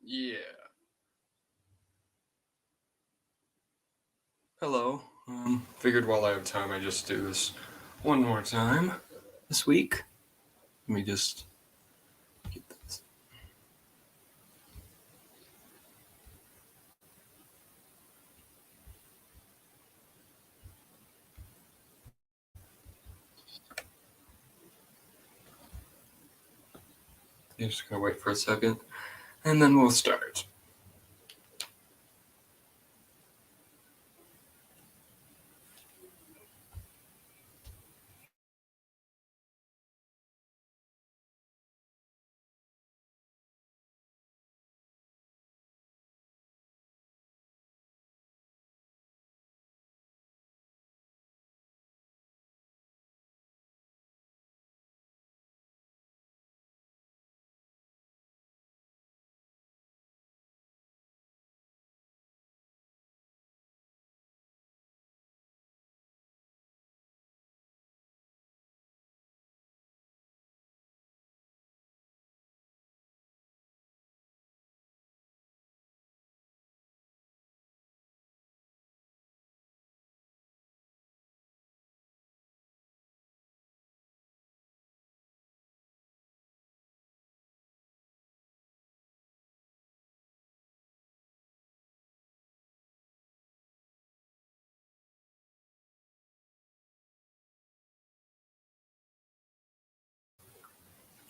Yeah. Hello. Figured while I have time, I just do this one more time this week. Let me just get this. I'm just gonna wait for a second, and then we'll start.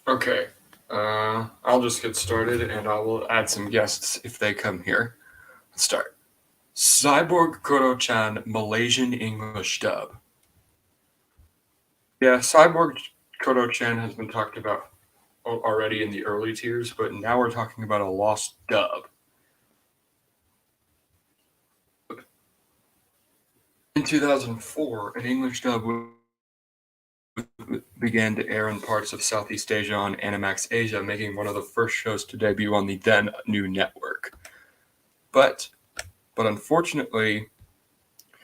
Okay. I'll just get started, and I will add some guests if they come here. Let's start. Cyborg Koro-chan Malaysian English dub. Yeah, Cyborg Koro-chan has been talked about already in the early tiers, but now we're talking about a lost dub. In 2004, an English dub began to air in parts of Southeast Asia on Animax Asia, making one of the first shows to debut on the then new network. But unfortunately,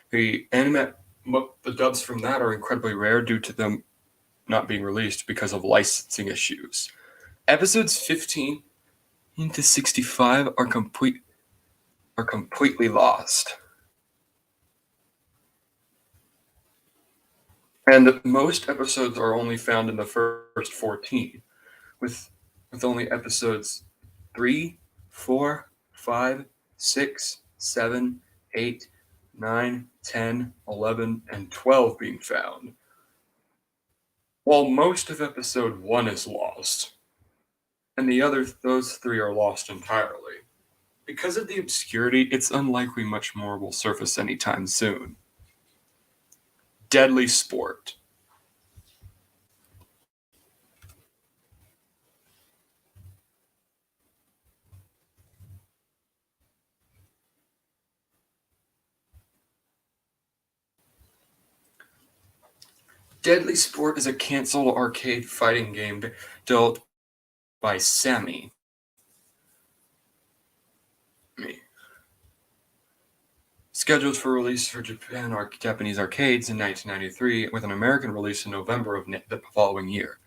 the dubs from that are incredibly rare due to them not being released because of licensing issues. Episodes 15 to 65 are completely lost. And most episodes are only found in the first 14, with only episodes 3, 4, 5, 6, 7, 8, 9, 10, 11, and 12 being found, while most of episode 1 is lost, and those 3 are lost entirely. Because of the obscurity, it's unlikely much more will surface anytime soon. Deadly Sport. Deadly Sport is a cancelled arcade fighting game developed by Sammy. Scheduled for release for Japanese arcades in 1993, with an American release in November of the following year.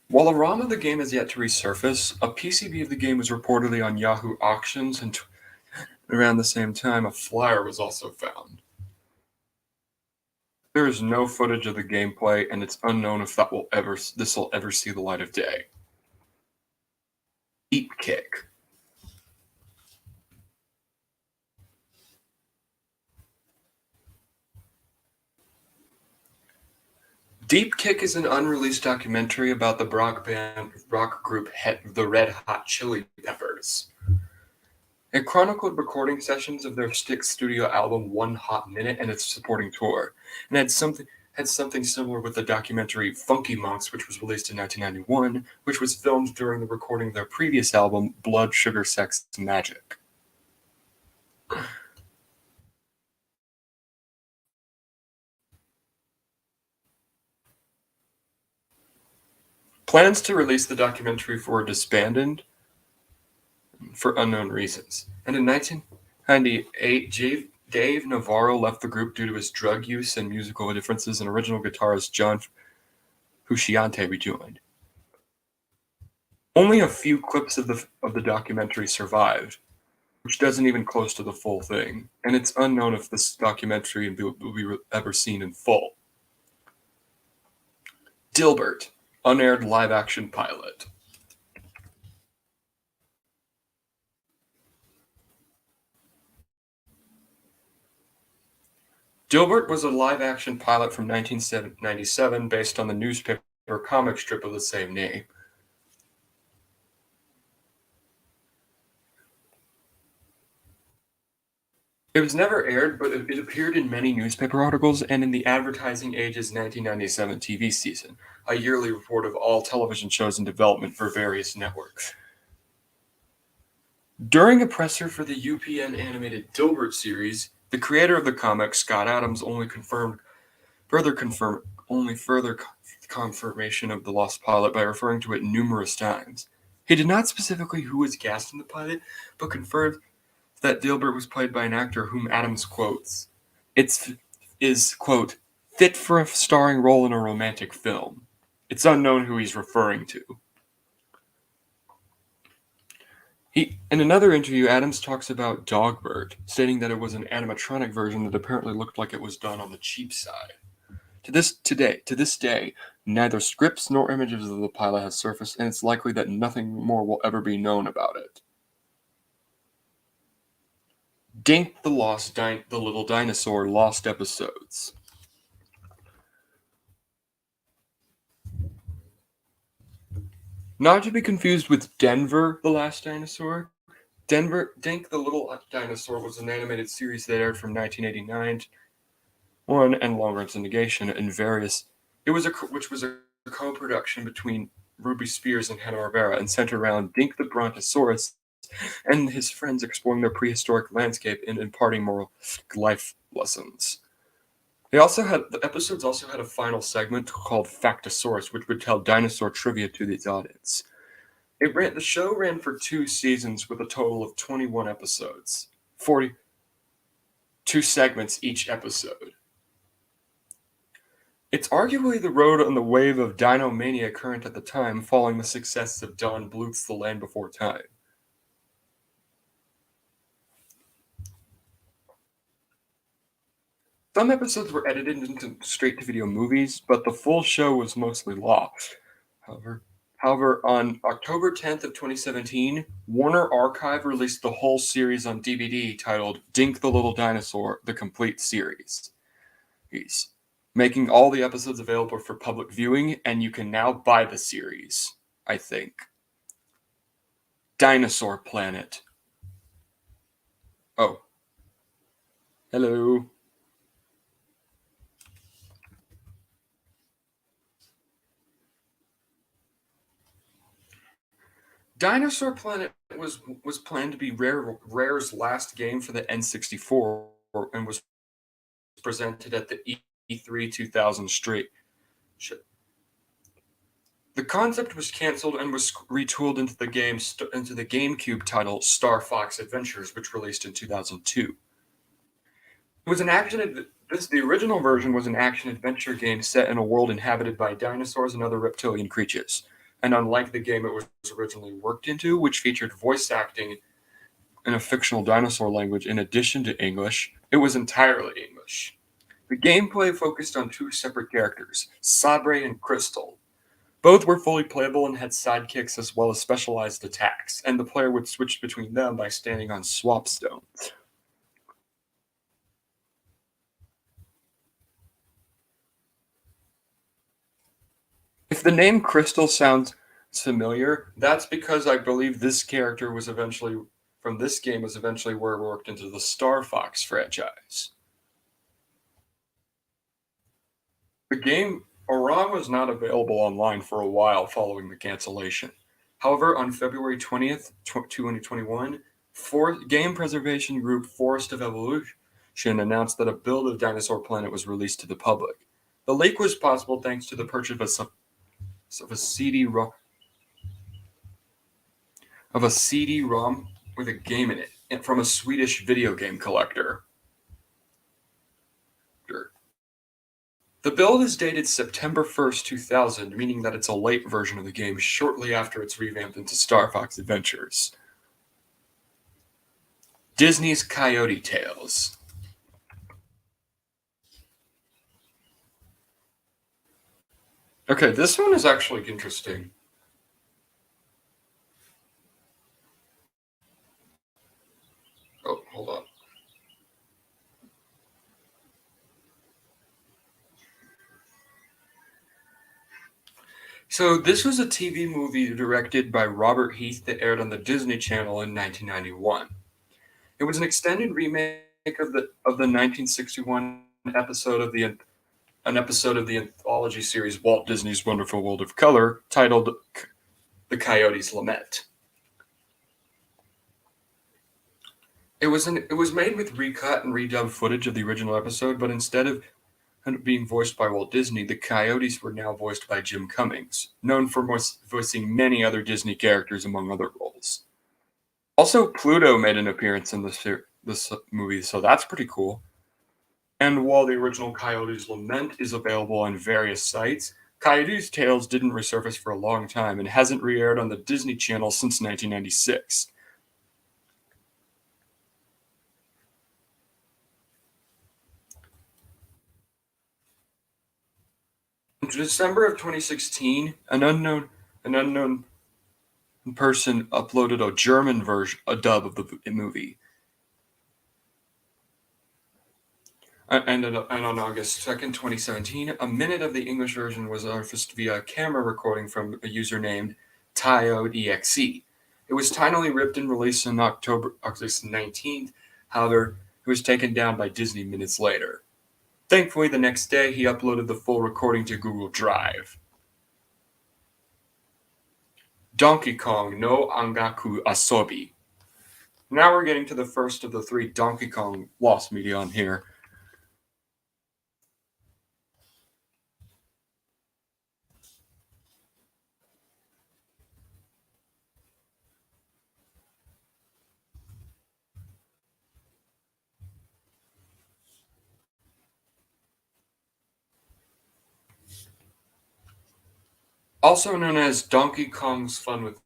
While a ROM of the game is yet to resurface, a PCB of the game was reportedly on Yahoo Auctions, and around the same time, a flyer was also found. There is no footage of the gameplay, and it's unknown if this will ever see the light of day. Deep Kick. Deep Kick is an unreleased documentary about the rock group the Red Hot Chili Peppers. It chronicled recording sessions of their Styx studio album One Hot Minute and its supporting tour, and had something similar with the documentary Funky Monks, which was released in 1991, which was filmed during the recording of their previous album Blood, Sugar, Sex, Magic. Plans to release the documentary were disbanded for unknown reasons, and in 1998, Dave Navarro left the group due to his drug use and musical differences, and original guitarist John Husciante rejoined. Only a few clips of the documentary survived, which doesn't even close to the full thing, and it's unknown if this documentary will be ever seen in full. Dilbert, unaired live-action pilot. Dilbert was a live-action pilot from 1997 based on the newspaper comic strip of the same name. It was never aired, but it appeared in many newspaper articles and in the Advertising Age's 1997 TV season, a yearly report of all television shows in development for various networks. During a presser for the UPN animated Dilbert series, the creator of the comic, Scott Adams, further confirmation of the lost pilot by referring to it numerous times. He did not specifically who was cast in the pilot, but confirmed that Dilbert was played by an actor whom Adams quotes. Quote, fit for a starring role in a romantic film. It's unknown who he's referring to. In another interview, Adams talks about Dogbert, stating that it was an animatronic version that apparently looked like it was done on the cheap side. To this day, neither scripts nor images of the pilot have surfaced, and it's likely that nothing more will ever be known about it. Dink the Little Dinosaur Lost Episodes. Not to be confused with Denver the Last Dinosaur. Dink the Little Dinosaur was an animated series that aired from 1989 one and longer in syndication in various. Which was a co-production between Ruby Spears and Hanna-Barbera and centered around Dink the Brontosaurus and his friends exploring their prehistoric landscape and imparting moral life lessons. The episodes also had a final segment called Factosaurus, which would tell dinosaur trivia to the audience. The show ran for 2 seasons with a total of 21 episodes, 42 segments each episode. It's arguably the rode on the wave of Dinomania current at the time, following the success of Don Bluth's The Land Before Time. Some episodes were edited into straight-to-video movies, but the full show was mostly lost. However, on October 10th of 2017, Warner Archive released the whole series on DVD titled Dink the Little Dinosaur, the complete series. Making all the episodes available for public viewing, and you can now buy the series, I think. Dinosaur Planet. Oh. Hello. Dinosaur Planet was planned to be Rare's last game for the N64 and was presented at the E3 2000 straight. The concept was cancelled and was retooled into the GameCube title Star Fox Adventures, which released in 2002. It was the original version was an action-adventure game set in a world inhabited by dinosaurs and other reptilian creatures. And unlike the game it was originally worked into, which featured voice acting in a fictional dinosaur language in addition to English, it was entirely English. The gameplay focused on 2 separate characters, Sabre and Crystal. Both were fully playable and had sidekicks as well as specialized attacks, and the player would switch between them by standing on swap stones. If the name Crystal sounds familiar, that's because I believe this character was eventually worked into the Star Fox franchise. The game Aram was not available online for a while following the cancellation. However, on February 20th, 2021, game preservation group Forest of Evolution announced that a build of Dinosaur Planet was released to the public. The leak was possible thanks to the purchase of a CD-ROM with a game in it from a Swedish video game collector. The build is dated September 1st, 2000, meaning that it's a late version of the game shortly after it's revamped into Star Fox Adventures. Disney's Coyote Tales. Okay, this one is actually interesting. Oh, hold on. So, this was a TV movie directed by Robert Heath that aired on the Disney Channel in 1991. It was an extended remake of the 1961 episode of the an episode of the anthology series Walt Disney's Wonderful World of Color titled The Coyote's Lament. It was made with recut and redubbed footage of the original episode, but instead of being voiced by Walt Disney, the Coyotes were now voiced by Jim Cummings, known for voicing many other Disney characters among other roles. Also, Pluto made an appearance in this movie, so that's pretty cool. And while the original Coyotes Lament is available on various sites, Coyotes Tales didn't resurface for a long time and hasn't re-aired on the Disney Channel since 1996. In December of 2016, an unknown person uploaded a German version, a dub of the movie. And on August 2nd, 2017, a minute of the English version was surfaced via a camera recording from a user named TioDXE. It was tinily ripped and released on August 19th. However, it was taken down by Disney minutes later. Thankfully, the next day, he uploaded the full recording to Google Drive. Donkey Kong no Angaku Asobi. Now we're getting to the first of the three Donkey Kong lost media on here. Also known as Donkey Kong's Fun with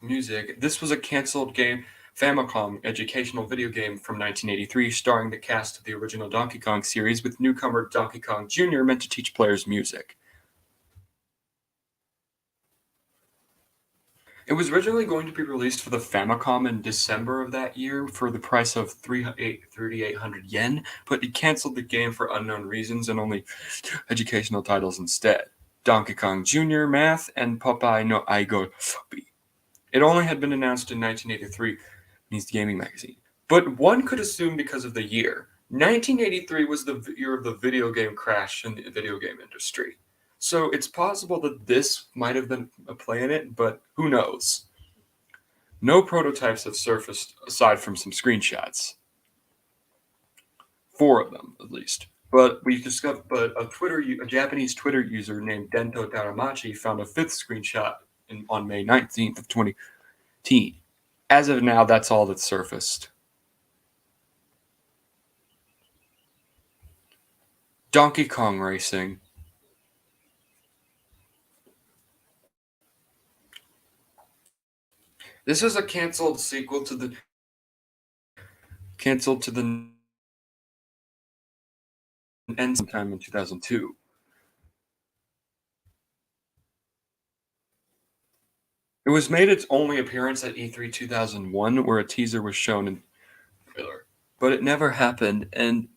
Music, this was a canceled game Famicom educational video game from 1983 starring the cast of the original Donkey Kong series with newcomer Donkey Kong Jr. meant to teach players music. It was originally going to be released for the Famicom in December of that year for the price of 3,800 yen, but it canceled the game for unknown reasons and only educational titles instead. Donkey Kong Jr., Math, and Popeye no Aigo Sobi. It only had been announced in 1983 in his gaming magazine. But one could assume because of the year. 1983 was the year of the video game crash in the video game industry. So it's possible that this might have been a play in it, but who knows? No prototypes have surfaced aside from some screenshots. Four of them, at least. But a Japanese Twitter user named Dento Daramachi found a fifth screenshot on May 19th of 2010. As of now, that's all that's surfaced. Donkey Kong Racing. This was a canceled sequel to the end sometime in 2002. It was made its only appearance at E3 2001, where a teaser was shown in the trailer, but it never happened, and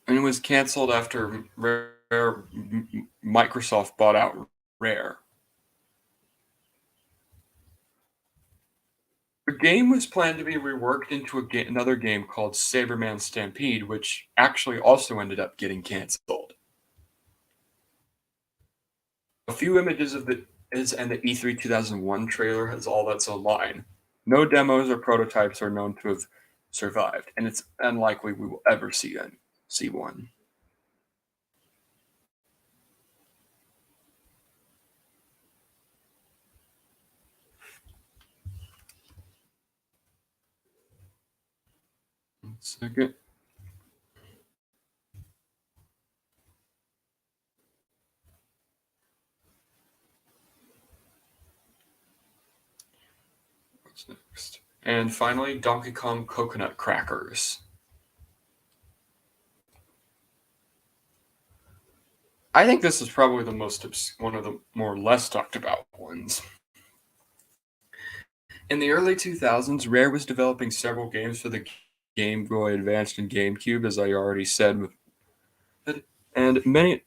it was canceled after Microsoft bought out Rare. The game was planned to be reworked into another game called Saberman Stampede, which actually also ended up getting canceled. A few images of the is and the E3 2001 trailer has all that's online. No demos or prototypes are known to have survived, and it's unlikely we will ever see one. One second. What's next? And finally, Donkey Kong coconut crackers. I think this is probably the one of the more less talked about ones. In the early 2000s, Rare was developing several games for the Game Boy Advance and GameCube, as I already said, and many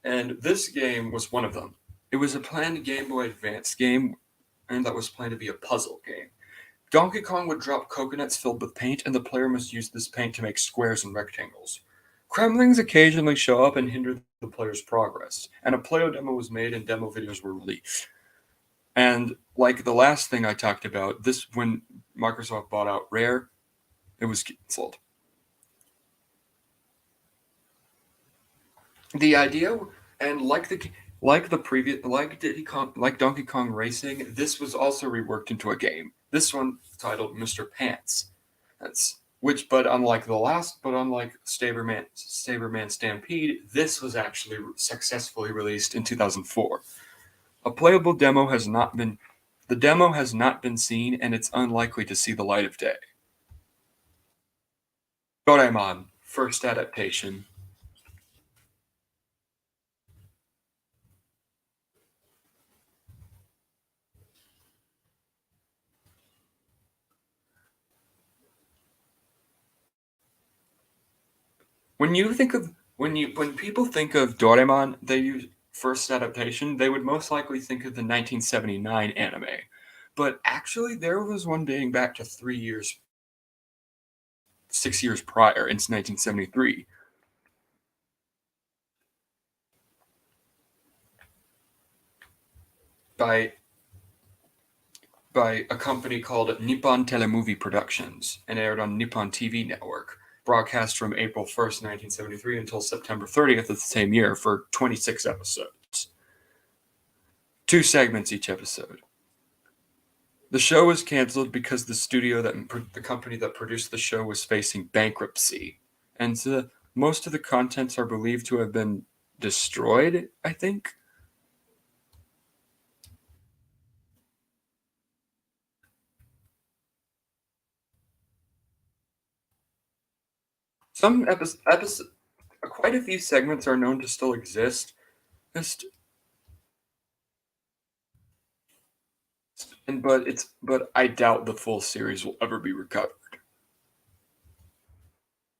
and this game was one of them. It was a planned Game Boy Advance game, and that was planned to be a puzzle game. Donkey Kong would drop coconuts filled with paint, and the player must use this paint to make squares and rectangles. Kremlings occasionally show up and hinder the player's progress, and a player demo was made and demo videos were released. And like the last thing I talked about, this when Microsoft bought out Rare, it was canceled. The idea, and like Donkey Kong Racing, this was also reworked into a game. This one titled Mr. Pants. That's which, but unlike Saberman Stampede, this was actually successfully released in 2004. A playable demo has not been The demo has not been seen, and it's unlikely to see the light of day. Doraemon, first adaptation. When people think of Doraemon, they use first adaptation. They would most likely think of the 1979 anime, but actually there was one dating back to 6 years prior, in 1973, by by a company called Nippon Telemovie Productions and aired on Nippon TV Network. Broadcast from April 1st, 1973 until September 30th of the same year for 26 episodes. 2 segments each episode. The show was canceled because the company that produced the show was facing bankruptcy, and most of the contents are believed to have been destroyed, I think. Some episodes, quite a few segments are known to still exist. Just, but I doubt the full series will ever be recovered.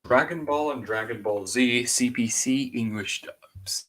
Dragon Ball and Dragon Ball Z CPC English dubs.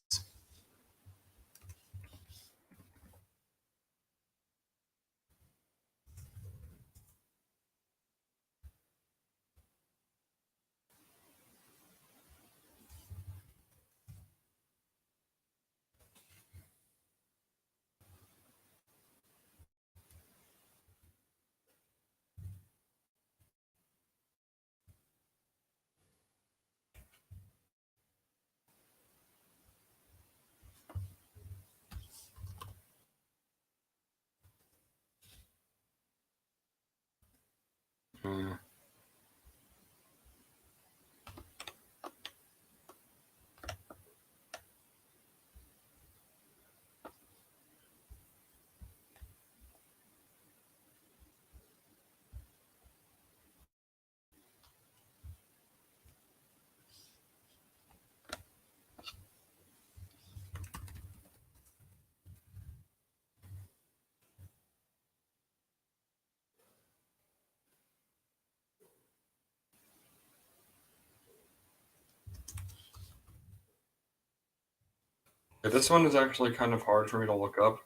Uh, this one is actually kind of hard for me to look up,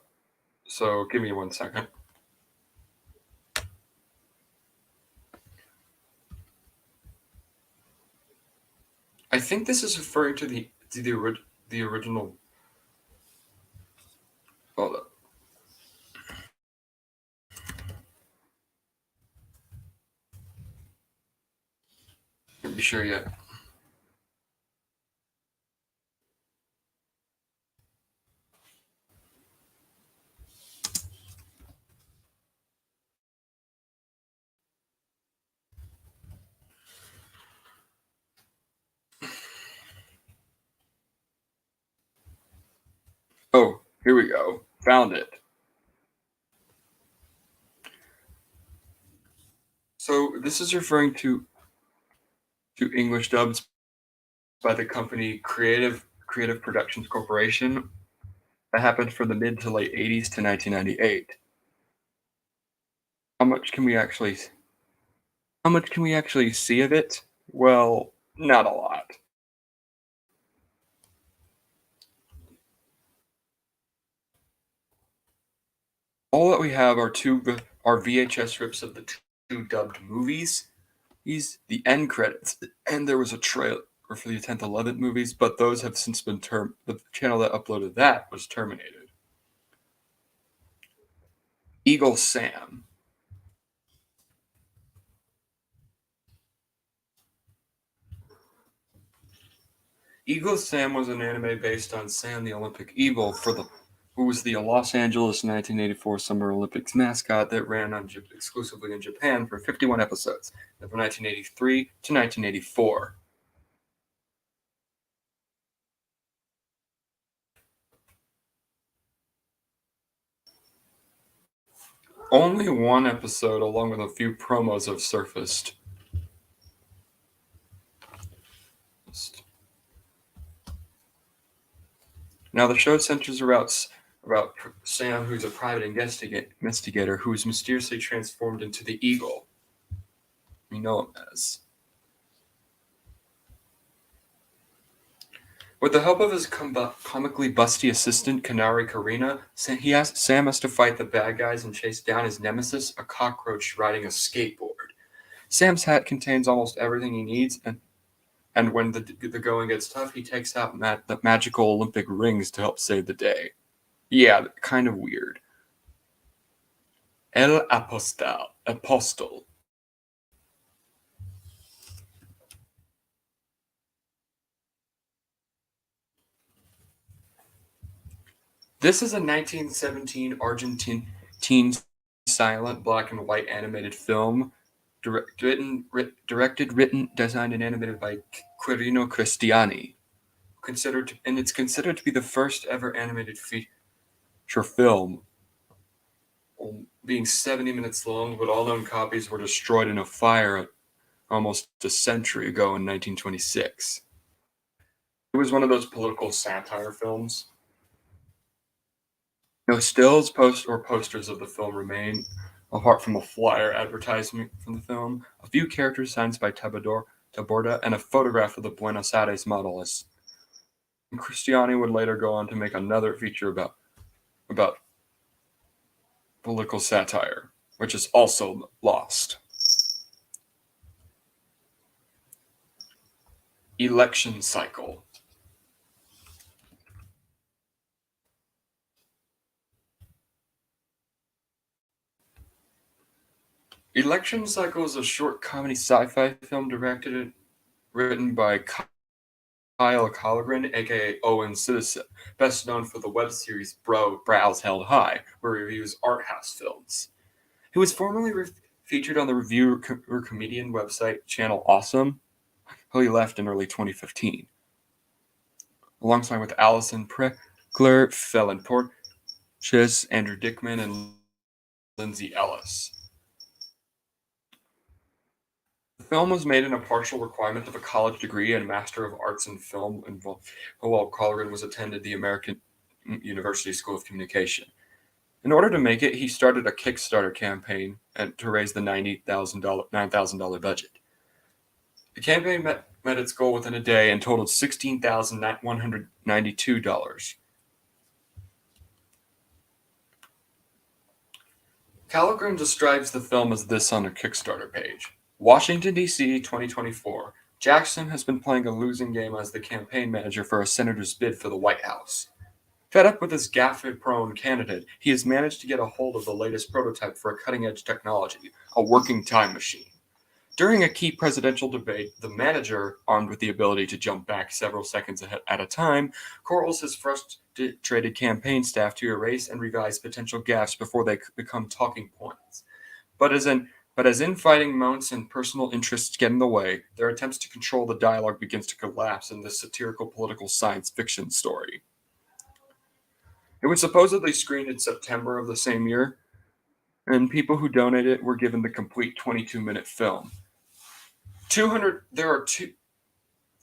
so give me 1 second. I think this is referring to the original. Hold up. Can't be sure yet. Oh, here we go. Found it. This is referring to English dubs by the company Creative Productions Corporation. That happened from the mid to late 80s to 1998. How much can we actually how much can we actually see of it? Well, not a lot. All that we have are are VHS rips of the two dubbed movies. These the end credits, and there was a trailer for the 10th, 11th movies, but those have since been The channel that uploaded that was terminated. Eagle Sam. Eagle Sam was an anime based on Sam the Olympic Eagle who was the Los Angeles 1984 Summer Olympics mascot that ran exclusively in Japan for 51 episodes from 1983 to 1984. Only one episode, along with a few promos, have surfaced. Now, the show centers about Sam, who's a private investigator who is mysteriously transformed into the Eagle. We know him as. With the help of his comically busty assistant, Kanari Karina, Sam has to fight the bad guys and chase down his nemesis, a cockroach riding a skateboard. Sam's hat contains almost everything he needs, and when the going gets tough, he takes out the magical Olympic rings to help save the day. Yeah, kind of weird. El Apostol. This is a 1917 Argentine silent black and white animated film directed, written, designed, and animated by Quirino Cristiani. It's considered to be the first ever animated feature film, being 70 minutes long, but all known copies were destroyed in a fire almost a century ago in 1926. It was one of those political satire films. No stills, posters of the film remain, apart from a flyer advertisement from the film, a few character signs by Taborda, and a photograph of the Buenos Aires model. And Cristiani would later go on to make another feature about political satire, which is also lost. Election cycle. Election Cycle is a short comedy sci-fi film directed and written by Kyle Colligren, aka Owen Citizen, best known for the web series Brows Held High, where he reviews art house films. He was formerly featured on the reviewer comedian website Channel Awesome, who he left in early 2015, alongside with Alison Preckler, Felon Porches, Andrew Dickman, and Lindsay Ellis. The film was made in a partial requirement of a college degree and Master of Arts in Film, while Colligan was attended the American University School of Communication. In order to make it, he started a Kickstarter campaign to raise the $9,000 budget. The campaign met its goal within a day and totaled $16,192. Colligan describes the film as this on a Kickstarter page. Washington, D.C., 2024. Jackson has been playing a losing game as the campaign manager for a senator's bid for the White House. Fed up with his gaffe-prone candidate, he has managed to get a hold of the latest prototype for a cutting-edge technology, a working time machine. During a key presidential debate, the manager, armed with the ability to jump back several seconds at a time, corrals his frustrated campaign staff to erase and revise potential gaffes before they become talking points. But as infighting mounts and personal interests get in the way, their attempts to control the dialogue begins to collapse in this satirical political science fiction story. It was supposedly screened in September of the same year, and people who donated were given the complete 22-minute film. 200 there are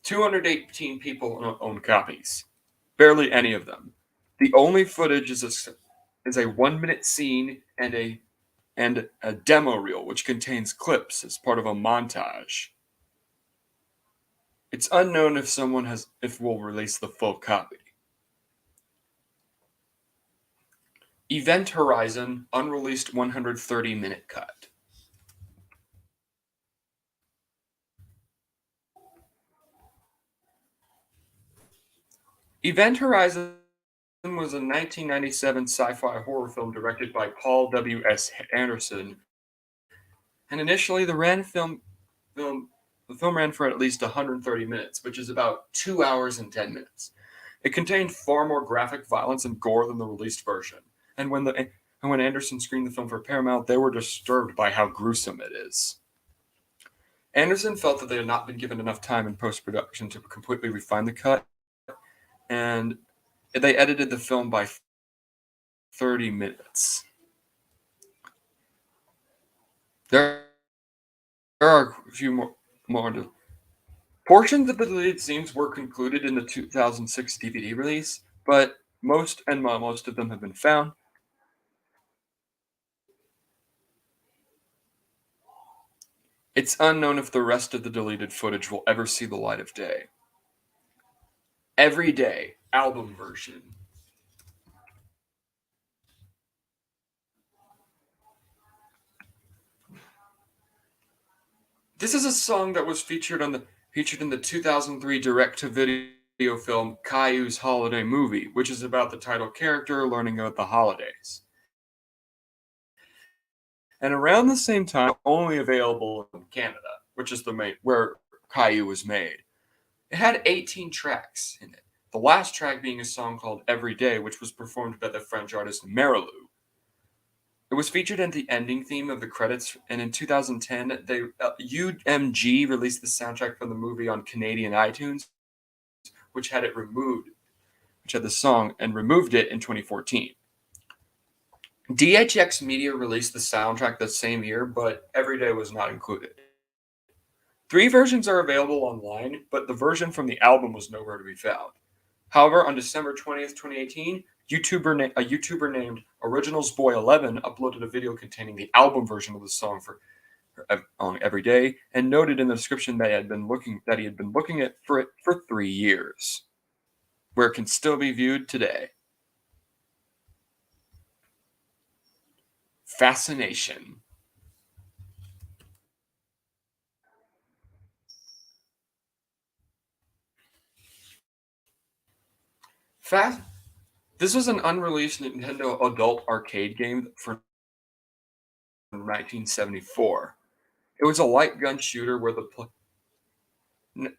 218 people own copies. Barely any of them. The only footage is a 1-minute scene and a demo reel which contains clips as part of a montage. It's unknown if we'll release the full copy. Event Horizon unreleased 130-minute cut. Event Horizon was a 1997 sci-fi horror film directed by Paul W.S. Anderson, and initially film the film ran for at least 130 minutes, which is about 2 hours and 10 minutes. It contained far more graphic violence and gore than the released version, and when Anderson screened the film for Paramount, they were disturbed by how gruesome it is. Anderson felt that they had not been given enough time in post-production to completely refine the cut, and they edited the film by 30 minutes. There are a few more. Portions of the deleted scenes were concluded in the 2006 DVD release, but most of them have been found. It's unknown if the rest of the deleted footage will ever see the light of day. Every Day album version. This is a song that was featured in the 2003 direct-to-video film Caillou's Holiday Movie, which is about the title character learning about the holidays. And around the same time, only available in Canada, which is where Caillou was made. It had 18 tracks in it. The last track being a song called Every Day, which was performed by the French artist Marilou. It was featured in the ending theme of the credits, and in 2010, UMG released the soundtrack from the movie on Canadian iTunes, which had the song, and removed it in 2014. DHX Media released the soundtrack that same year, but Every Day was not included. 3 versions are available online, but the version from the album was nowhere to be found. However, on December 20th, 2018, a YouTuber named OriginalsBoy11 uploaded a video containing the album version of the song on Every Day, and noted in the description that he had been looking at for 3 years, where it can still be viewed today. Fascination. This was an unreleased Nintendo adult arcade game from 1974. It was a light gun shooter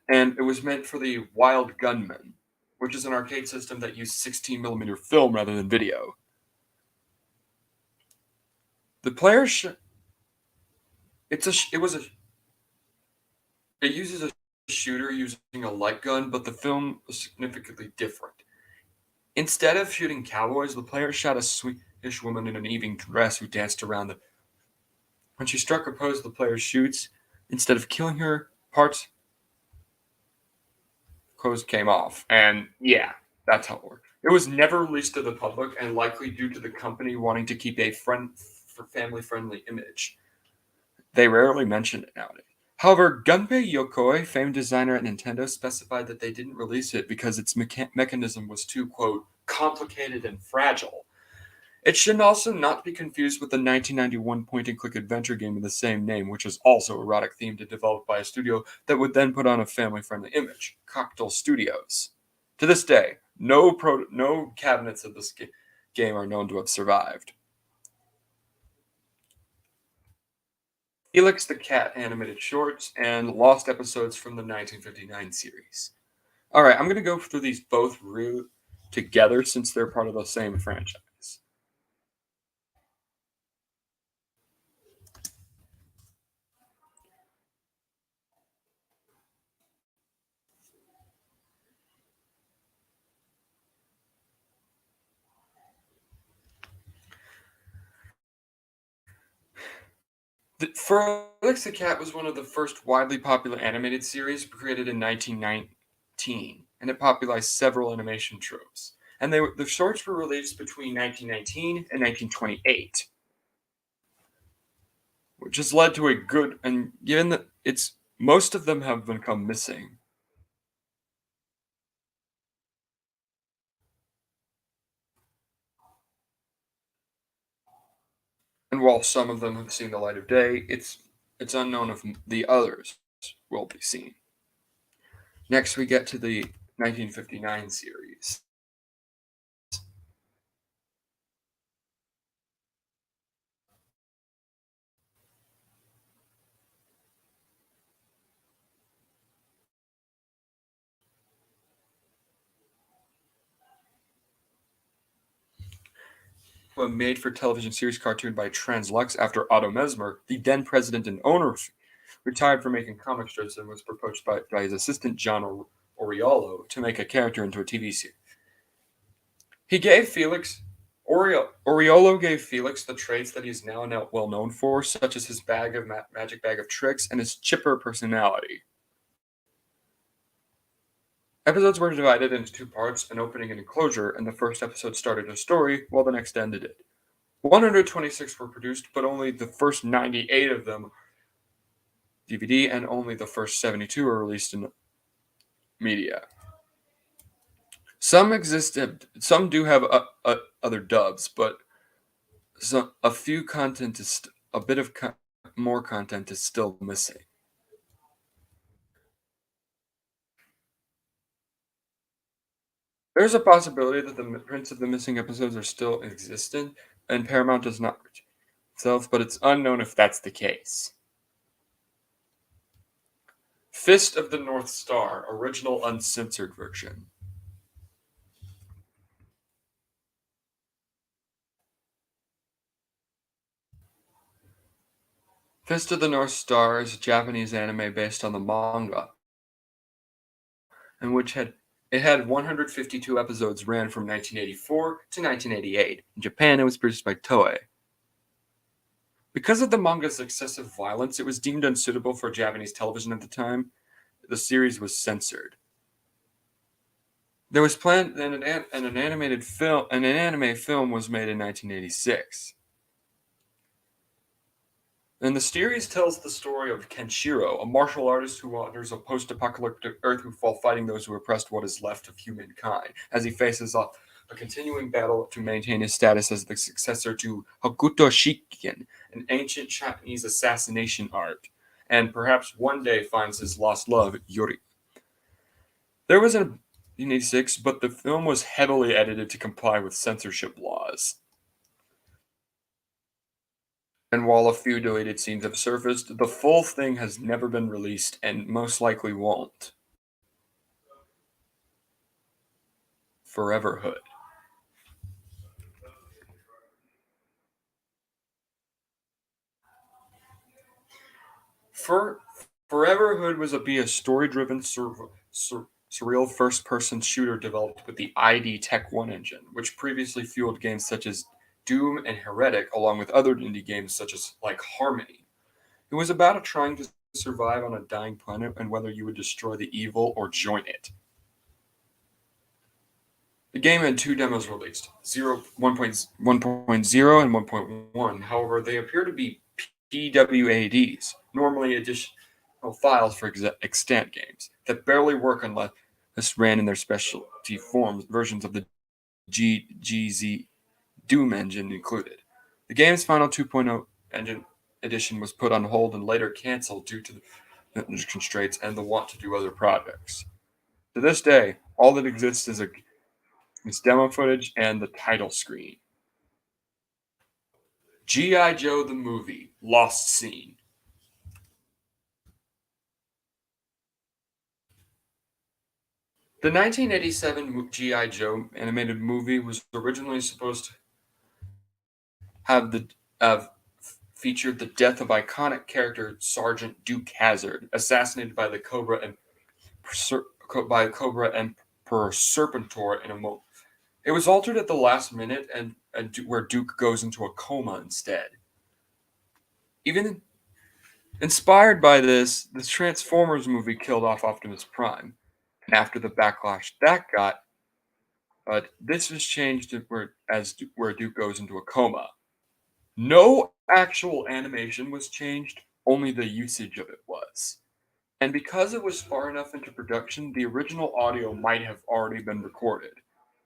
and it was meant for the Wild Gunman, which is an arcade system that used 16mm film rather than video. The player it's a it was a it uses a shooter using a light gun, but the film was significantly different. Instead of shooting cowboys, the player shot a Swedish woman in an evening dress who danced around the. When she struck a pose, the player shoots. Instead of killing her, parts clothes came off, and yeah, that's how it worked. It was never released to the public, and likely due to the company wanting to keep a family-friendly image. They rarely mention it nowadays. However, Gunpei Yokoi, famed designer at Nintendo, specified that they didn't release it because its mechanism was too, quote, complicated and fragile. It should also not be confused with the 1991 point-and-click adventure game of the same name, which is also erotic-themed and developed by a studio that would then put on a family-friendly image, Cocktail Studios. To this day, no cabinets of this game are known to have survived. Felix the Cat animated shorts, and lost episodes from the 1959 series. All right, I'm going to go through these both together since they're part of the same franchise. Felix the Cat was one of the first widely popular animated series created in 1919, and it popularized several animation tropes. And the shorts were released between 1919 and 1928, which has led to a good and given that it's most of them have become missing. And while some of them have seen the light of day, it's unknown if the others will be seen. Next, we get to the 1959 series. A made-for-television series cartoon by Translux after Otto Mesmer, the then president and owner, retired from making comic strips and was proposed by his assistant John Oriolo to make a character into a TV series. He gave Felix Oriolo gave Felix the traits that he's now well known for, such as his magic bag of tricks and his chipper personality. Episodes were divided into two parts, an opening and a closure, and the first episode started a story, while the next ended it. 126 were produced, but only the first 98 of them DVD, and only the first 72 were released in media. Some do have other dubs, but a few content is a bit of more content is still missing. There's a possibility that the prints of the missing episodes are still existent, and Paramount does not itself, but it's unknown if that's the case. Fist of the North Star, original uncensored version. Fist of the North Star is a Japanese anime based on the manga, in which it had 152 episodes, ran from 1984 to 1988. In Japan, it was produced by Toei. Because of the manga's excessive violence, it was deemed unsuitable for Japanese television at the time. The series was censored. There was planned and an animated film, and an anime film was made in 1986. And the series tells the story of Kenshiro, a martial artist who wanders a post-apocalyptic Earth while fighting those who oppressed what is left of humankind, as he faces a continuing battle to maintain his status as the successor to Hokuto Shikken, an ancient Chinese assassination art, and perhaps one day finds his lost love, Yuri. There was an 1986, but the film was heavily edited to comply with censorship laws. And while a few deleted scenes have surfaced, the full thing has never been released and most likely won't. Foreverhood. For Foreverhood was a story-driven surreal first-person shooter developed with the ID Tech 1 engine, which previously fueled games such as Doom and Heretic, along with other indie games such as like Harmony. It was about trying to survive on a dying planet and whether you would destroy the evil or join it. The game had two demos released, 1.0 and 1.1. However, they appear to be PWADs, normally additional files for extant games, that barely work unless ran in their specialty forms versions of the GZ Doom engine included. The game's final 2.0 engine edition was put on hold and later canceled due to the constraints and the want to do other projects. To this day, all that exists is demo footage and the title screen. G.I. Joe the movie, Lost Scene. The 1987 G.I. Joe animated movie was originally supposed to have featured the death of iconic character Sergeant Duke Hazard, assassinated by the Cobra Emperor Serpentor in a moment. It was altered at the last minute, and where Duke goes into a coma instead. Even Inspired by this, the Transformers movie killed off Optimus Prime. And after the backlash that got, this was changed to where Duke goes into a coma. No actual animation was changed, only the usage of it was. And because it was far enough into production, the original audio might have already been recorded,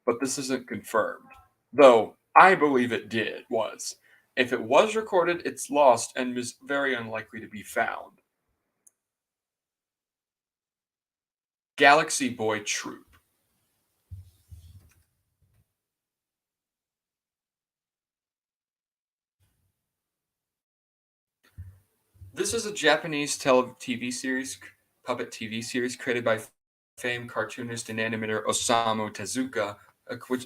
but this isn't confirmed. Though I believe it was. If it was recorded, it's lost and is very unlikely to be found. Galaxy Boy Troop. This is a Japanese TV series, puppet TV series created by famed cartoonist and animator Osamu Tezuka,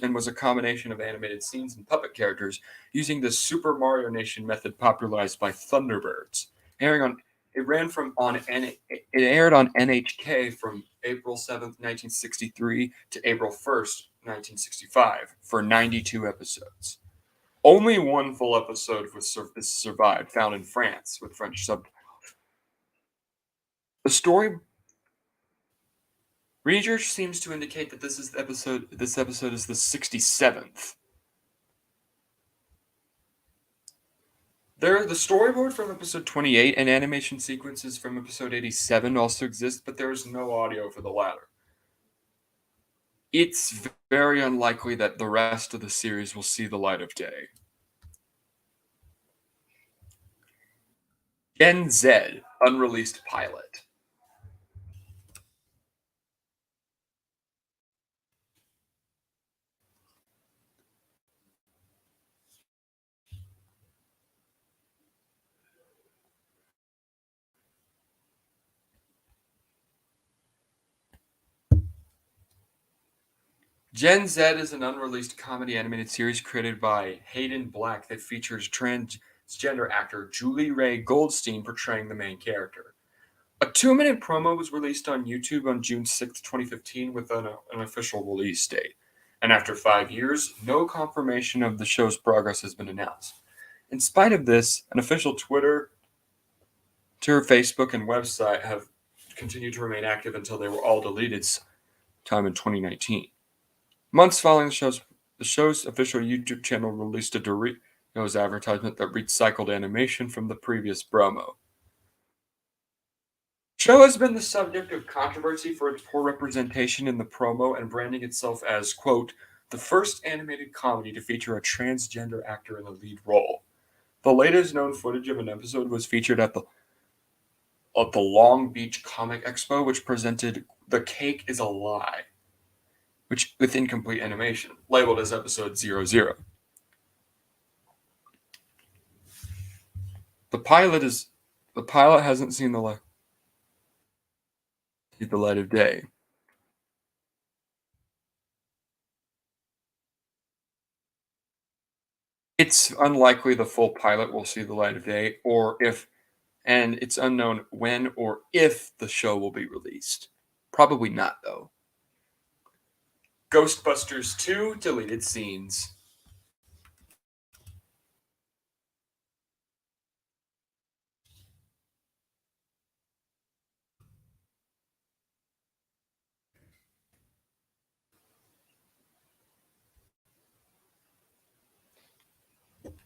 and was a combination of animated scenes and puppet characters using the Super Mario Nation method popularized by Thunderbirds. Airing on it ran from on it aired on NHK from April 7th, 1963 to April 1st, 1965 for 92 episodes. Only one full episode was survived, found in France with French subtitles. The story research seems to indicate that this episode is the 67th. The storyboard from episode 28 and animation sequences from episode 87 also exist, but there is no audio for the latter. It's very unlikely that the rest of the series will see the light of day. Gen Z, unreleased pilot. Gen Z is an unreleased comedy animated series created by Hayden Black that features transgender actor Julie Ray Goldstein portraying the main character. A 2-minute promo was released on YouTube on June 6, 2015, with an official release date. And after 5 years, no confirmation of the show's progress has been announced. In spite of this, an official Twitter, Facebook, and website have continued to remain active until they were all deleted sometime in 2019. Months following the show's official YouTube channel released a Doritos advertisement that recycled animation from the previous promo. The show has been the subject of controversy for its poor representation in the promo and branding itself as, quote, the first animated comedy to feature a transgender actor in the lead role. The latest known footage of an episode was featured at the Long Beach Comic Expo, which presented The Cake is a Lie, which with incomplete animation, labeled as episode 00. The pilot hasn't seen the light of day. It's unlikely the full pilot will see the light of day, and it's unknown when or if the show will be released. Probably not, though. Ghostbusters 2 deleted scenes.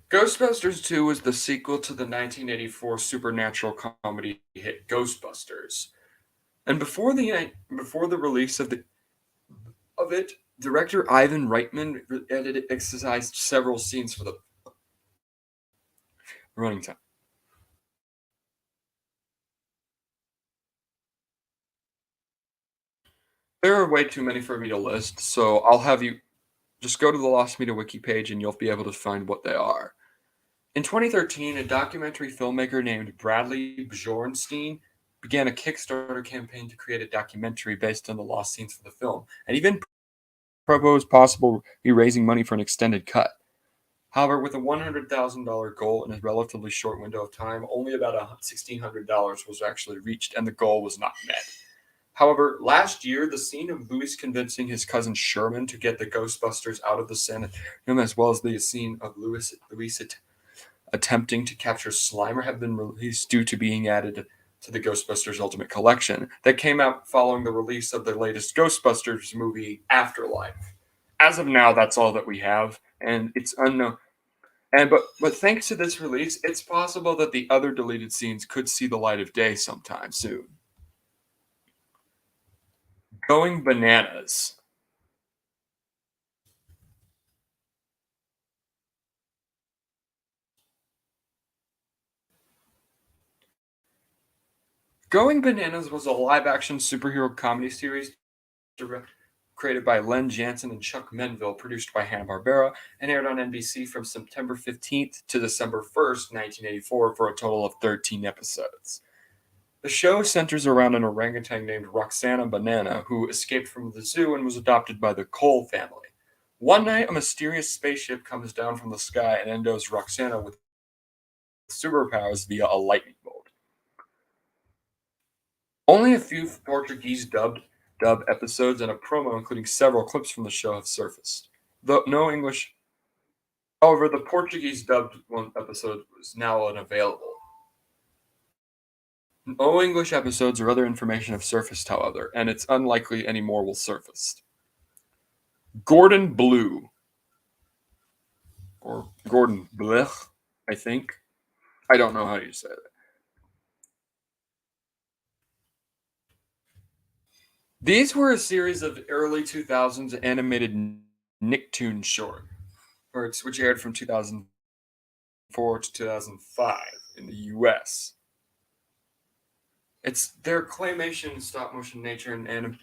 Ghostbusters 2 was the sequel to the 1984 supernatural comedy hit Ghostbusters. And before the release of it, director Ivan Reitman exercised several scenes for the running time. There are way too many for me to list, so I'll have you just go to the Lost Media wiki page and you'll be able to find what they are. In 2013, a documentary filmmaker named Bradley Bjornstein began a Kickstarter campaign to create a documentary based on the lost scenes for the film, and even proposed possible raising money for an extended cut. However, with a $100,000 goal in a relatively short window of time, only about $1,600 was actually reached, and the goal was not met. However, last year, the scene of Louis convincing his cousin Sherman to get the Ghostbusters out of the sanitarium, as well as the scene of Louis attempting to capture Slimer have been released due to being added to the Ghostbusters Ultimate Collection that came out following the release of the latest Ghostbusters movie, Afterlife. As of now, that's all that we have, and it's unknown. But thanks to this release, it's possible that the other deleted scenes could see the light of day sometime soon. Going bananas. Going Bananas was a live-action superhero comedy series created by Len Jansen and Chuck Menville, produced by Hanna-Barbera, and aired on NBC from September 15th to December 1st, 1984, for a total of 13 episodes. The show centers around an orangutan named Roxana Banana, who escaped from the zoo and was adopted by the Cole family. One night, a mysterious spaceship comes down from the sky and endows Roxana with superpowers via a lightning bolt. Only a few Portuguese dub episodes and a promo, including several clips from the show, have surfaced. Though no English, however, the Portuguese dubbed one episode is now unavailable. No English episodes or other information have surfaced, however, and it's unlikely any more will surface. Gordon Blue, or Gordon Blech, I think. I don't know how you say it. These were a series of early 2000s animated Nicktoon shorts, which aired from 2004 to 2005 in the US. It's their claymation stop motion nature and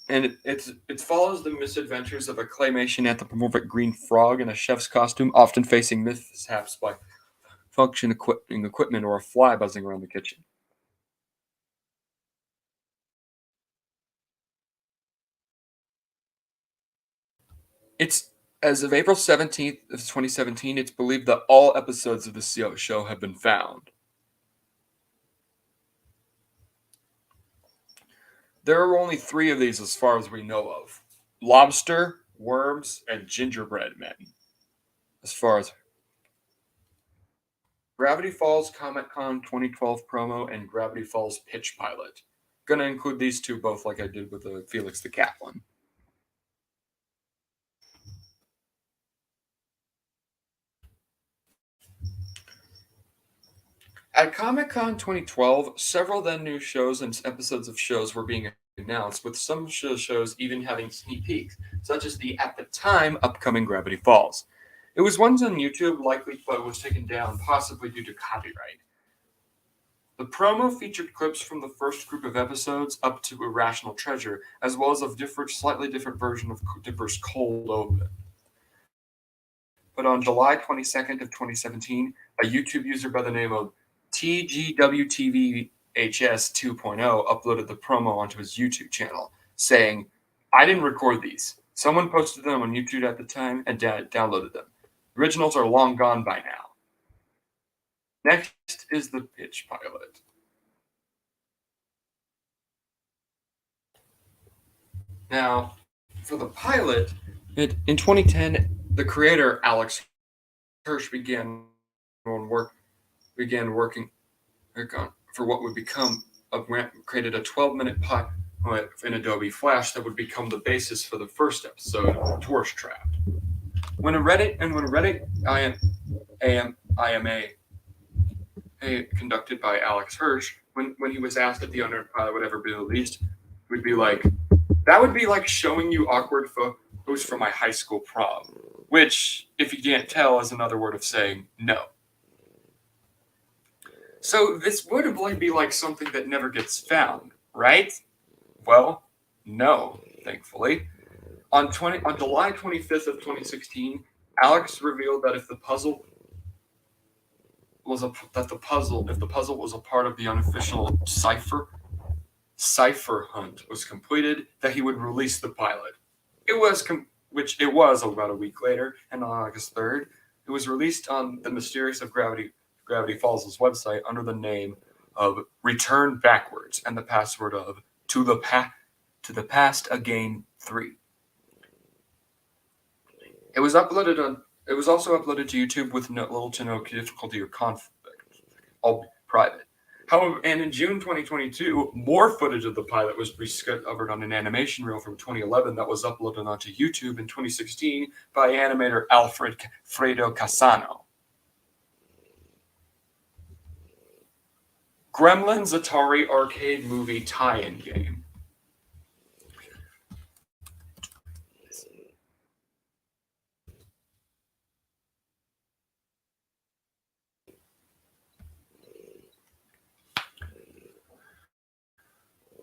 it follows the misadventures of a claymation anthropomorphic green frog in a chef's costume, often facing mishaps by function equipment or a fly buzzing around the kitchen. It's as of April 17th of 2017, it's believed that all episodes of the show have been found. There are only 3 of these as far as we know of. Lobster, Worms, and Gingerbread Men. As far as Gravity Falls Comic Con 2012 promo and Gravity Falls pitch pilot. Gonna include these two both like I did with the Felix the Cat one. At Comic Con 2012, several then new shows and episodes of shows were being announced, with some shows even having sneak peeks, such as the at the time upcoming Gravity Falls. It was once on YouTube, likely, but was taken down, possibly due to copyright. The promo featured clips from the first group of episodes up to Irrational Treasure, as well as a slightly different version of Dipper's Cold Open. But on July 22nd of 2017, a YouTube user by the name of TGWTVHS 2.0 uploaded the promo onto his YouTube channel, saying, "I didn't record these. Someone posted them on YouTube at the time and downloaded them. Originals are long gone by now." Next is the pitch pilot. Now, for the pilot, in 2010, the creator Alex Hirsch began working for what would become created a 12-minute pilot in Adobe Flash that would become the basis for the first episode, Tourist Trapped. When Reddit IMA conducted by Alex Hirsch, when he was asked if the unaired pilot would ever be released, would be like, that would be like showing you awkward photos from my high school prom, which, if you can't tell, is another word of saying no. So this would be like something that never gets found, right? Well, no, thankfully. On July 25th of 2016, Alex revealed that if the puzzle was a part of the unofficial cipher hunt was completed, that he would release the pilot. It was about a week later, and on August 3rd, it was released on the Mysterious of Gravity Falls' website under the name of Return Backwards and the password of To the Past Again 3. It was uploaded on It was also uploaded to YouTube with little to no difficulty or conflict, all private. However, and in June 2022, more footage of the pilot was discovered on an animation reel from 2011 that was uploaded onto YouTube in 2016 by animator Alfredo Casano. Gremlins Atari arcade movie tie-in game.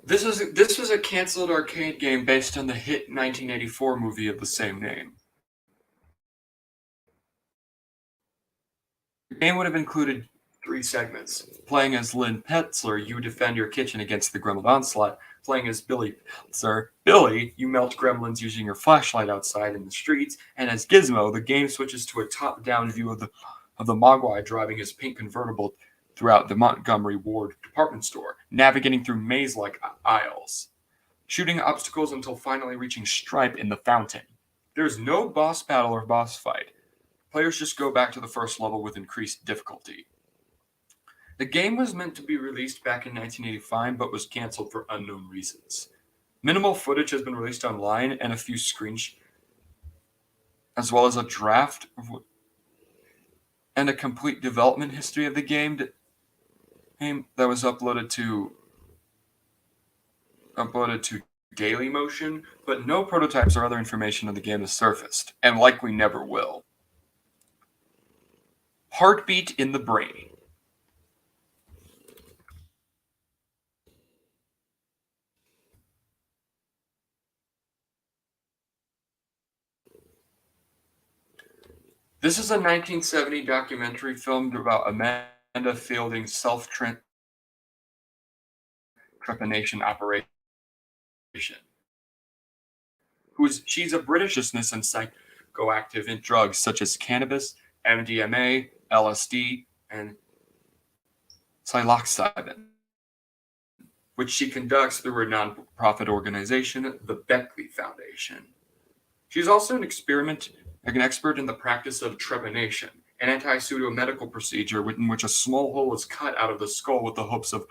This was a canceled arcade game based on the hit 1984 movie of the same name. The game would have included 3 segments. Playing as Lynn Petzler, you defend your kitchen against the gremlin onslaught. Playing as Billy Petzler, Billy, you melt gremlins using your flashlight outside in the streets. And as Gizmo, the game switches to a top-down view of the Mogwai driving his pink convertible throughout the Montgomery Ward department store, navigating through maze-like aisles, shooting obstacles until finally reaching Stripe in the fountain. There's no boss battle or boss fight. Players just go back to the first level with increased difficulty. The game was meant to be released back in 1985, but was canceled for unknown reasons. Minimal footage has been released online, and a few screenshots, as well as a draft and a complete development history of the game that was uploaded to Dailymotion, but no prototypes or other information of the game has surfaced, and likely never will. Heartbeat in the Brain. This is a 1970 documentary filmed about Amanda Fielding's self-trepanation operation. She's a British business and psychoactive in drugs such as cannabis, MDMA, LSD, and psilocybin, which she conducts through her non-profit organization, the Beckley Foundation. She's also an expert in the practice of trepanation, an anti-pseudo-medical procedure in which a small hole is cut out of the skull with the hopes of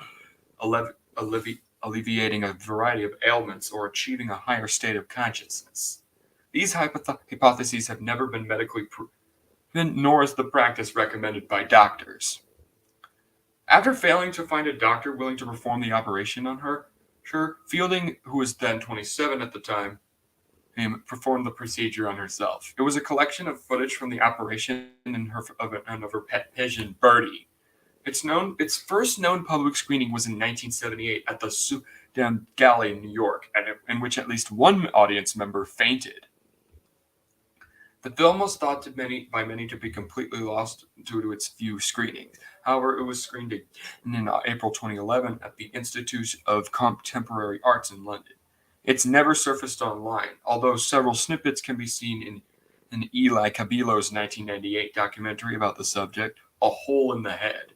alleviating a variety of ailments or achieving a higher state of consciousness. These hypotheses have never been medically proven, nor is the practice recommended by doctors. After failing to find a doctor willing to perform the operation on her, Fielding, who was then 27 at the time, performed the procedure on herself. It was a collection of footage from the operation and of her pet pigeon, Birdie. Its first known public screening was in 1978 at the Sudan Galley in New York, in which at least one audience member fainted. The film was thought by many to be completely lost due to its few screenings. However, it was screened in April 2011 at the Institute of Contemporary Arts in London. It's never surfaced online, although several snippets can be seen in Eli Cabillo's 1998 documentary about the subject, A Hole in the Head.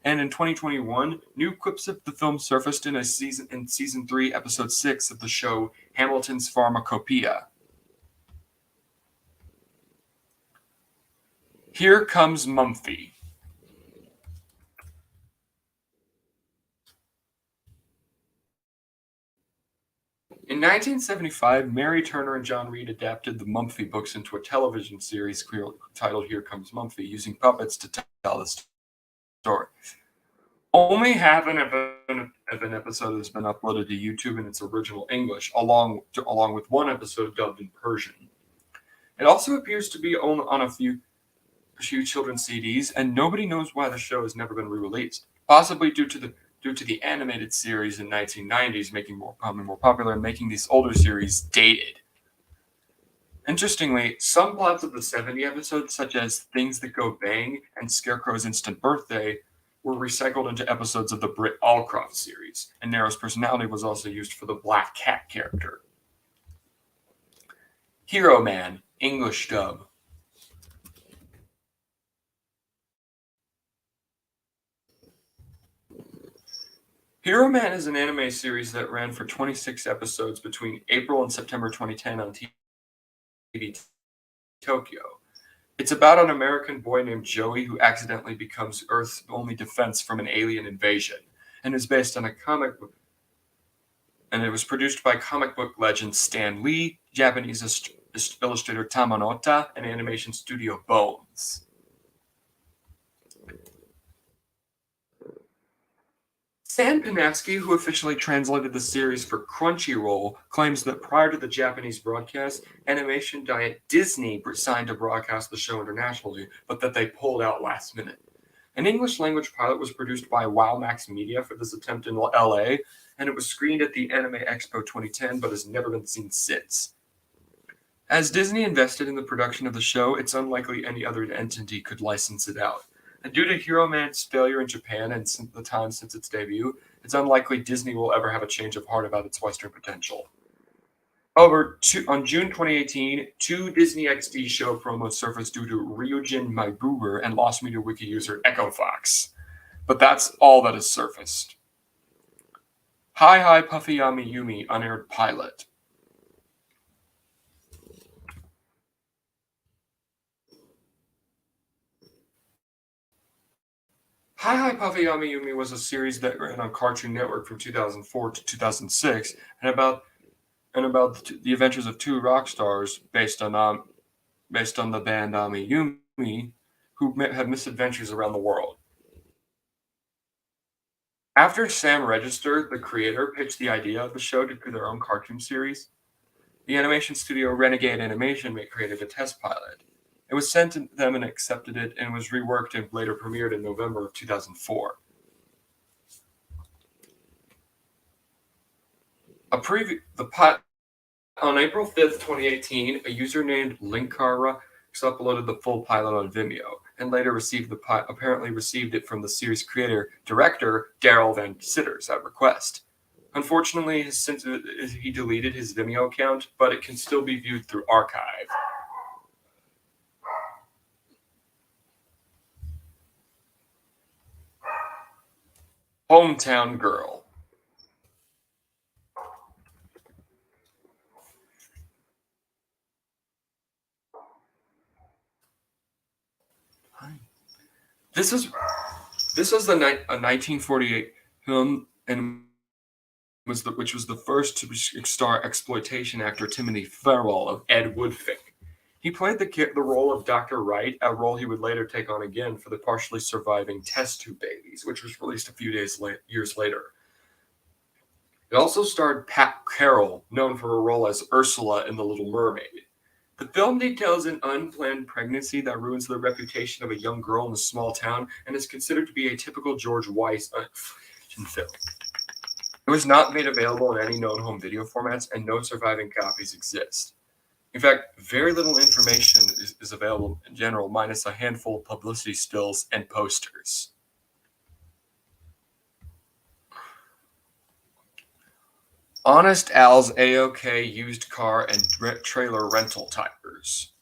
And in 2021, new clips of the film surfaced in season 3, episode 6 of the show Hamilton's Pharmacopoeia. Here Comes Mumphy. In 1975, Mary Turner and John Reed adapted the Mumphy books into a television series titled Here Comes Mumphy, using puppets to tell the story. Only half of an episode has been uploaded to YouTube in its original English, along with one episode dubbed in Persian. It also appears to be on a few children's CDs, and nobody knows why the show has never been re-released. Possibly due to the animated series in 1990s becoming more popular and making these older series dated. Interestingly, some plots of the 70 episodes, such as Things That Go Bang and Scarecrow's Instant Birthday, were recycled into episodes of the Britt Allcroft series, and Nero's personality was also used for the Black Cat character. Hero Man, English dub. Hero Man is an anime series that ran for 26 episodes between April and September 2010 on TV Tokyo. It's about an American boy named Joey who accidentally becomes Earth's only defense from an alien invasion, and is based on a comic book. And it was produced by comic book legend Stan Lee, Japanese illustrator Tamanota, and animation studio Bones. Stan Panaski, who officially translated the series for Crunchyroll, claims that prior to the Japanese broadcast, animation giant Disney signed to broadcast the show internationally, but that they pulled out last minute. An English language pilot was produced by Wow Max Media for this attempt in LA, and it was screened at the Anime Expo 2010 but has never been seen since. As Disney invested in the production of the show, it's unlikely any other entity could license it out. And due to Hero Man's failure in Japan and since the time since its debut, it's unlikely Disney will ever have a change of heart about its Western potential. However, on June 2018, two Disney XD show promos surfaced due to Ryujin Maiburu and Lost Media Wiki user Echo Fox. But that's all that has surfaced. Hi Hi Puffy Yami Yumi unaired pilot. Hi Hi Puffy Yami Yumi was a series that ran on Cartoon Network from 2004 to 2006 and about the adventures of two rock stars based on the band Ami Yumi, who have misadventures around the world. After Sam Register, the creator, pitched the idea of the show to do their own cartoon series, the animation studio Renegade Animation created a test pilot. It was sent to them and accepted it, and was reworked and later premiered in November of 2004. On April 5th, 2018, a user named Linkara uploaded the full pilot on Vimeo, and later apparently received it from the series director Daryl Van Sitters at request. Unfortunately, he deleted his Vimeo account, but it can still be viewed through archive. Hometown Girl. This was a 1948 film, and which was the first to star exploitation actor Timothy Farrell of Ed Wood fame. He played the role of Dr. Wright, a role he would later take on again for the partially surviving Test Tube Babies, which was released a few years later. It also starred Pat Carroll, known for her role as Ursula in The Little Mermaid. The film details an unplanned pregnancy that ruins the reputation of a young girl in a small town and is considered to be a typical George Weiss film. It was not made available in any known home video formats, and no surviving copies exist. In fact, very little information is available in general, minus a handful of publicity stills and posters. Honest Al's A-OK used car and trailer rental tigers.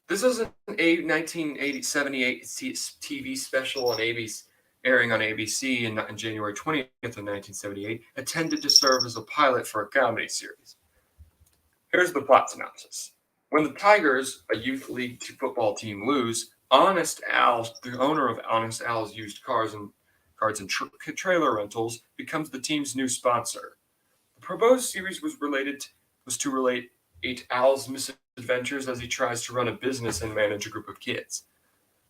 This is an 1978 TV special on ABC, airing on ABC in January 20th of 1978, intended to serve as a pilot for a comedy series. Here's the plot synopsis. When the Tigers, a youth league football team, lose, Honest Al, the owner of Honest Al's used cars and trailer rentals, becomes the team's new sponsor. The proposed series was to relate Al's misadventures as he tries to run a business and manage a group of kids.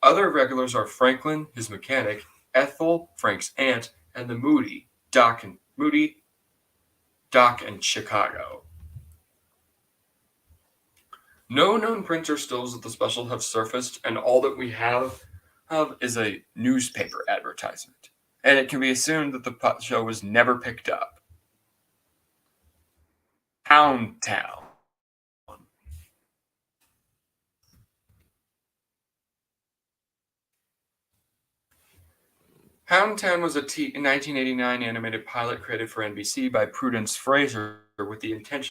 Other regulars are Franklin, his mechanic, Ethel, Frank's aunt, and the Moody, Doc, and Chicago. No known prints or stills of the special have surfaced, and all that we have is a newspaper advertisement. And it can be assumed that the show was never picked up. Hound Town. Hound Town was a 1989 animated pilot created for NBC by Prudence Fraser with the intention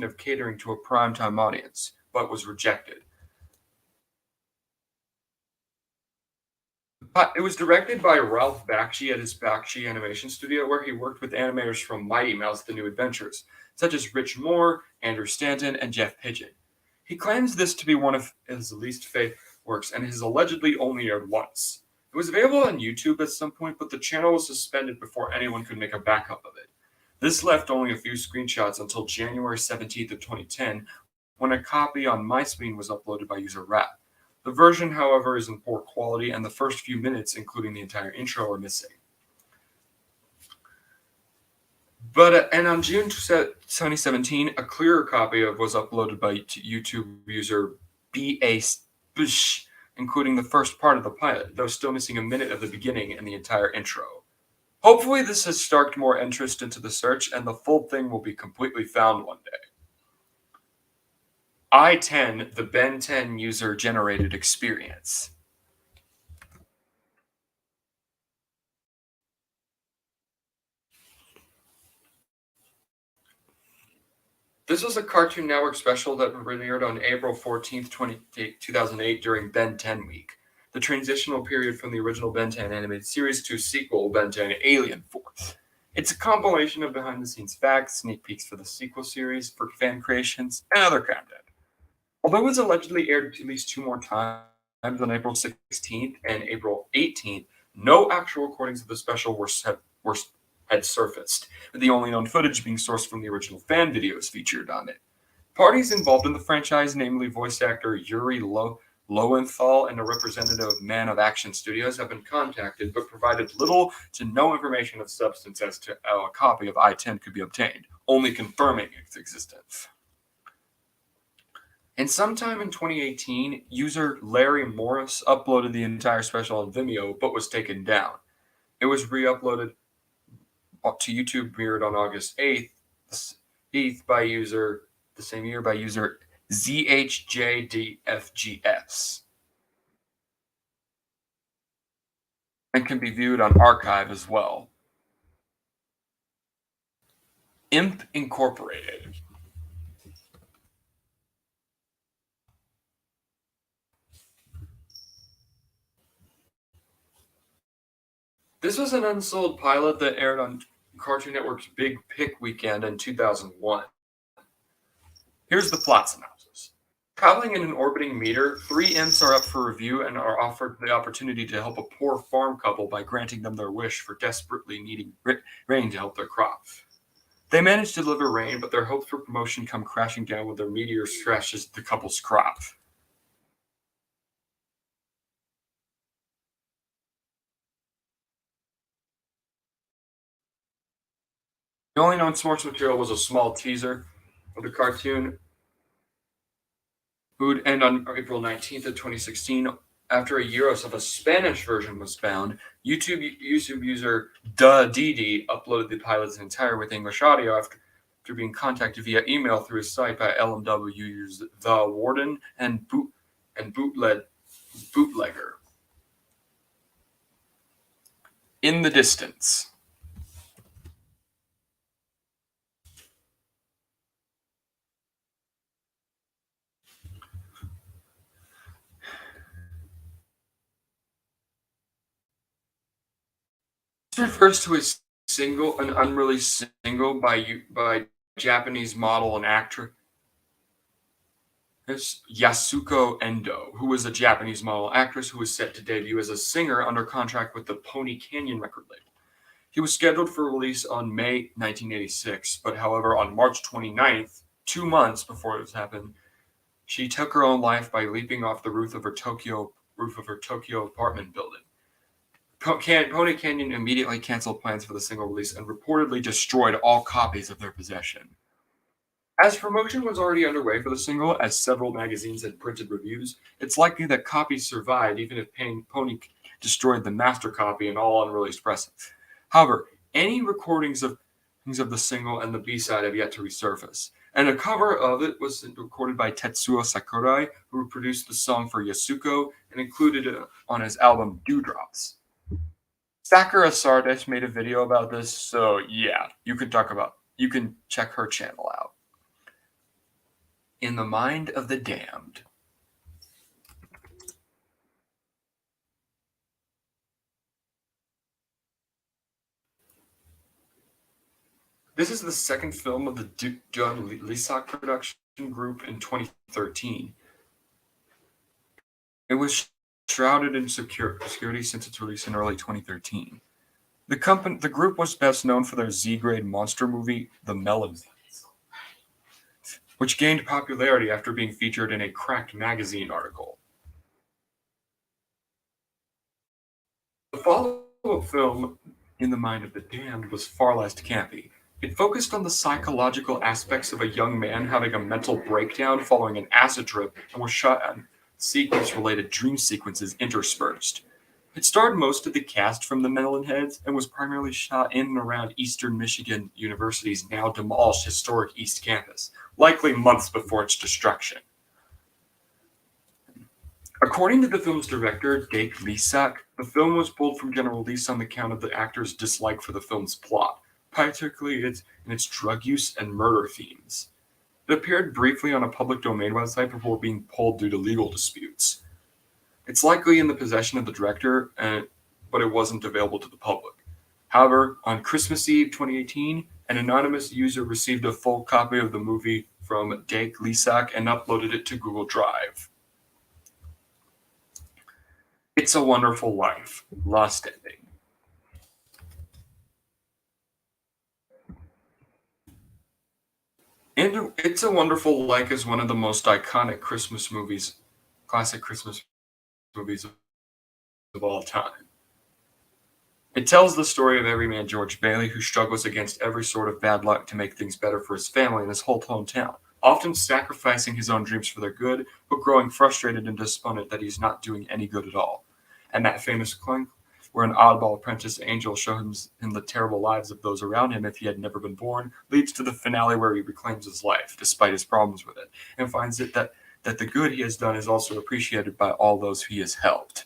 of catering to a primetime audience, but was rejected. It was directed by Ralph Bakshi at his Bakshi Animation Studio, where he worked with animators from Mighty Mouse: The New Adventures, such as Rich Moore, Andrew Stanton, and Jeff Pigeon. He claims this to be one of his least favorite works and has allegedly only aired once. It was available on YouTube at some point, but the channel was suspended before anyone could make a backup of it. This left only a few screenshots until January 17th of 2010, when a copy on MyScreen was uploaded by user Rat. The version, however, is in poor quality, and the first few minutes, including the entire intro, are missing. And on June 2017, a clearer copy of was uploaded by YouTube user B.A. Spish, including the first part of the pilot, though still missing a minute of the beginning and the entire intro. Hopefully, this has sparked more interest into the search, and the full thing will be completely found one day. I-10, the Ben 10 user-generated experience. This was a Cartoon Network special that premiered on April 14th, 2008 during Ben 10 week, the transitional period from the original Ben 10 animated series to sequel Ben 10 Alien Force. It's a compilation of behind-the-scenes facts, sneak peeks for the sequel series, for fan creations, and other content. Although it was allegedly aired at least two more times on April 16th and April 18th, no actual recordings of the special had surfaced, with the only known footage being sourced from the original fan videos featured on it. Parties involved in the franchise, namely voice actor Yuri Lowenthal and a representative of Man of Action Studios, have been contacted but provided little to no information of substance as to how a copy of I-10 could be obtained, only confirming its existence. And sometime in 2018, user Larry Morris uploaded the entire special on Vimeo but was taken down. It was re-uploaded to YouTube, premiered on August 8th by user the same year by user ZHJDFGS, and can be viewed on Archive as well. Imp Incorporated. This was an unsold pilot that aired on Cartoon Network's Big Pick weekend in 2001. Here's the plot synopsis. Traveling in an orbiting meteor, three imps are up for review and are offered the opportunity to help a poor farm couple by granting them their wish for desperately needing rain to help their crop. They manage to deliver rain, but their hopes for promotion come crashing down when their meteor crashes the couple's crop. The only known source material was a small teaser of the cartoon. It would end on April 19th of 2016. After a year of a Spanish version was found, YouTube user Didi uploaded the pilot's entire with English audio after being contacted via email through his site by LMW users The Warden and Bootlegger. In the Distance. This refers to an unreleased single by Japanese model and actress Yasuko Endo, who was a Japanese model actress who was set to debut as a singer under contract with the Pony Canyon record label. He was scheduled for release on May 1986, but however, on March 29th, 2 months before this happened, she took her own life by leaping off the roof of her Tokyo apartment building. Pony Canyon immediately canceled plans for the single release and reportedly destroyed all copies of their possession. As promotion was already underway for the single, as several magazines had printed reviews, it's likely that copies survived even if Pony destroyed the master copy and all unreleased pressings. However, any recordings of the single and the B-side have yet to resurface, and a cover of it was recorded by Tetsuo Sakurai, who produced the song for Yasuko and included it on his album Dewdrops. Sakura Sardish made a video about this, so yeah, you can check her channel out. In the Mind of the Damned. This is the second film of the John Lisak production group in 2013. It was shrouded in security since its release in early 2013. The group was best known for their Z-grade monster movie, The Melons, which gained popularity after being featured in a Cracked magazine article. The follow-up film, In the Mind of the Damned, was far less campy. It focused on the psychological aspects of a young man having a mental breakdown following an acid trip and was shot on sequence-related dream sequences interspersed. It starred most of the cast from the Melonheads and was primarily shot in and around Eastern Michigan University's now demolished historic East Campus, likely months before its destruction. According to the film's director, Dake Lisak, the film was pulled from general release on account of the actor's dislike for the film's plot, particularly in its drug use and murder themes. It appeared briefly on a public domain website before being pulled due to legal disputes. It's likely in the possession of the director, but it wasn't available to the public. However, on Christmas Eve 2018, an anonymous user received a full copy of the movie from Dake Lisak and uploaded it to Google Drive. It's a Wonderful Life, Lost Ending. And It's a Wonderful Life is one of the most iconic classic Christmas movies of all time. It tells the story of everyman George Bailey, who struggles against every sort of bad luck to make things better for his family and his whole hometown, often sacrificing his own dreams for their good, but growing frustrated and despondent that he's not doing any good at all. And that famous clink, where an oddball apprentice angel shows him the terrible lives of those around him if he had never been born, leads to the finale where he reclaims his life, despite his problems with it, and finds that the good he has done is also appreciated by all those he has helped.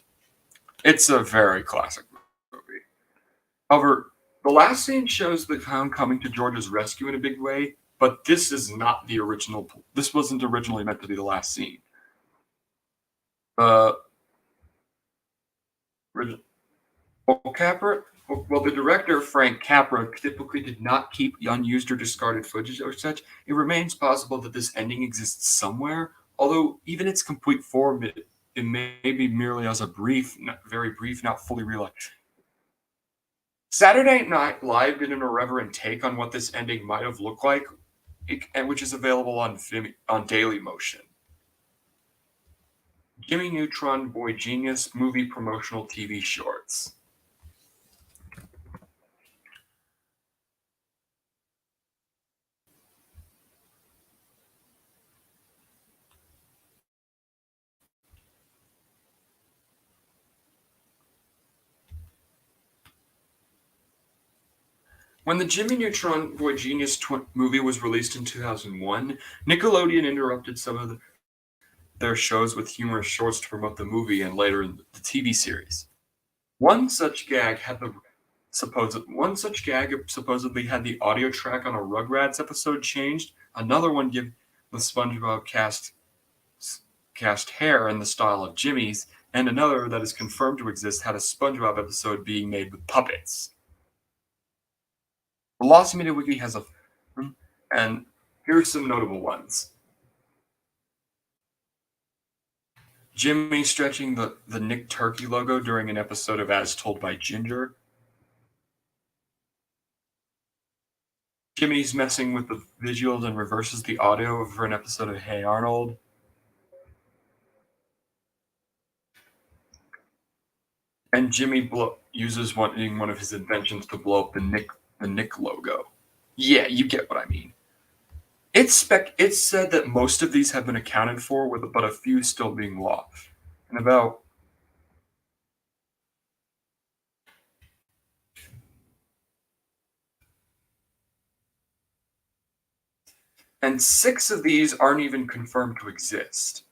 It's a very classic movie. However, the last scene shows the clown coming to George's rescue in a big way, but this is not the original. This wasn't originally meant to be the last scene. Uh, the director Frank Capra typically did not keep unused or discarded footage or such. It remains possible that this ending exists somewhere, although even its complete form, it may be merely as a very brief, not fully realized. Saturday Night Live did an irreverent take on what this ending might have looked like, which is available on Dailymotion. Jimmy Neutron Boy Genius movie promotional TV shorts. When the Jimmy Neutron Boy Genius movie was released in 2001, Nickelodeon interrupted some of their shows with humorous shorts to promote the movie and later the TV series. One such gag supposedly had the audio track on a Rugrats episode changed. Another one gave the SpongeBob cast hair in the style of Jimmy's, and another that is confirmed to exist had a SpongeBob episode being made with puppets. The Lost Media Wiki has and here's some notable ones. Jimmy stretching the Nick Turkey logo during an episode of As Told by Ginger. Jimmy's messing with the visuals and reverses the audio for an episode of Hey Arnold. And Jimmy uses one of his inventions to blow up the Nick logo. Yeah, you get what I mean. It's said that most of these have been accounted for, but a few still being lost. And 6 of these aren't even confirmed to exist.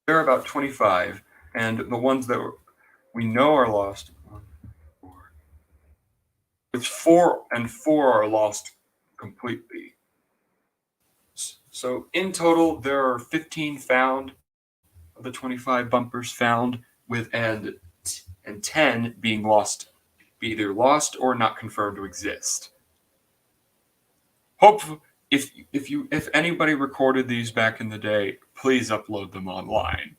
There are about 25, and the ones that we know are lost. It's 4 are lost completely. So in total, there are 15 found of the 25 bumpers found, and 10 being lost be either lost or not confirmed to exist. Hope if anybody recorded these back in the day, please upload them online.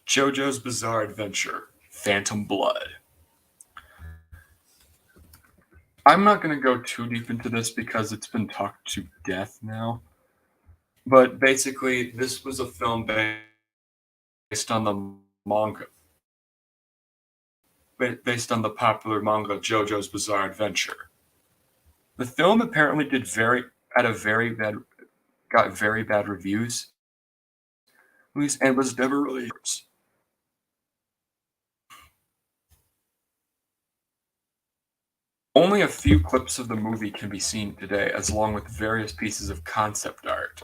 JoJo's Bizarre Adventure, Phantom Blood. I'm not going to go too deep into this because it's been talked to death now. But basically, this was a film based on the manga, based on the popular manga JoJo's Bizarre Adventure. The film apparently did had a very bad got very bad reviews, and was never released. Only a few clips of the movie can be seen today, as along with various pieces of concept art.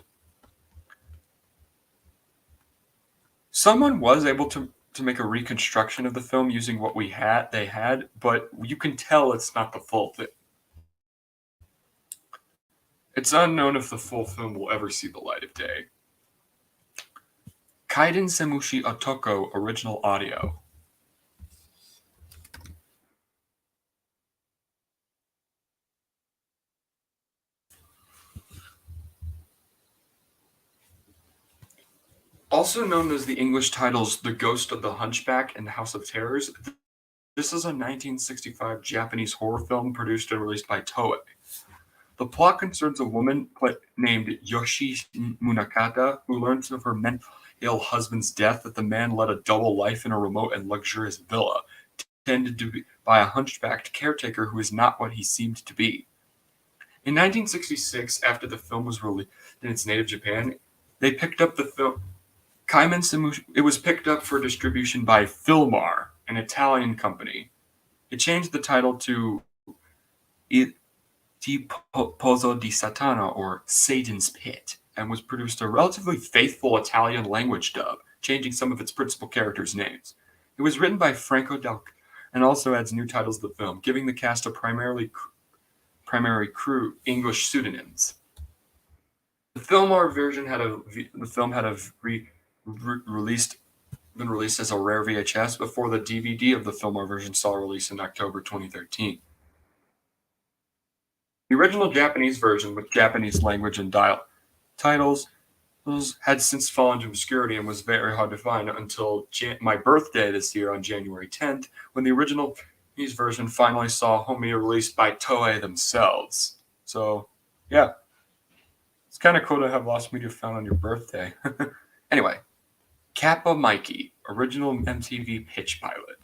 Someone was able to make a reconstruction of the film using what they had, but you can tell it's not the full thing. It's unknown if the full film will ever see the light of day. Kaiden Semushi Otoko original audio. Also known as the English titles The Ghost of the Hunchback and House of Terrors, this is a 1965 Japanese horror film produced and released by Toei. The plot concerns a woman named Yoshi Munakata who learns of her mentally ill husband's death that the man led a double life in a remote and luxurious villa, tended to be by a hunchbacked caretaker who is not what he seemed to be. In 1966, after the film was released in its native Japan, they picked up the film. It was picked up for distribution by Filmar, an Italian company. It changed the title to Il Pozo di Satana, or Satan's Pit, and was produced a relatively faithful Italian language dub, changing some of its principal characters' names. It was written by Franco Del and also adds new titles to the film, giving the cast a primary crew English pseudonyms. The Filmar version been released as a rare VHS before the DVD of the Filmar version saw release in October 2013. The original Japanese version with Japanese language and titles had since fallen to obscurity and was very hard to find until my birthday this year on January 10th, when the original Japanese version finally saw home media released by Toei themselves. So, yeah. It's kind of cool to have lost media found on your birthday. Anyway, Kappa Mikey, original MTV pitch pilot.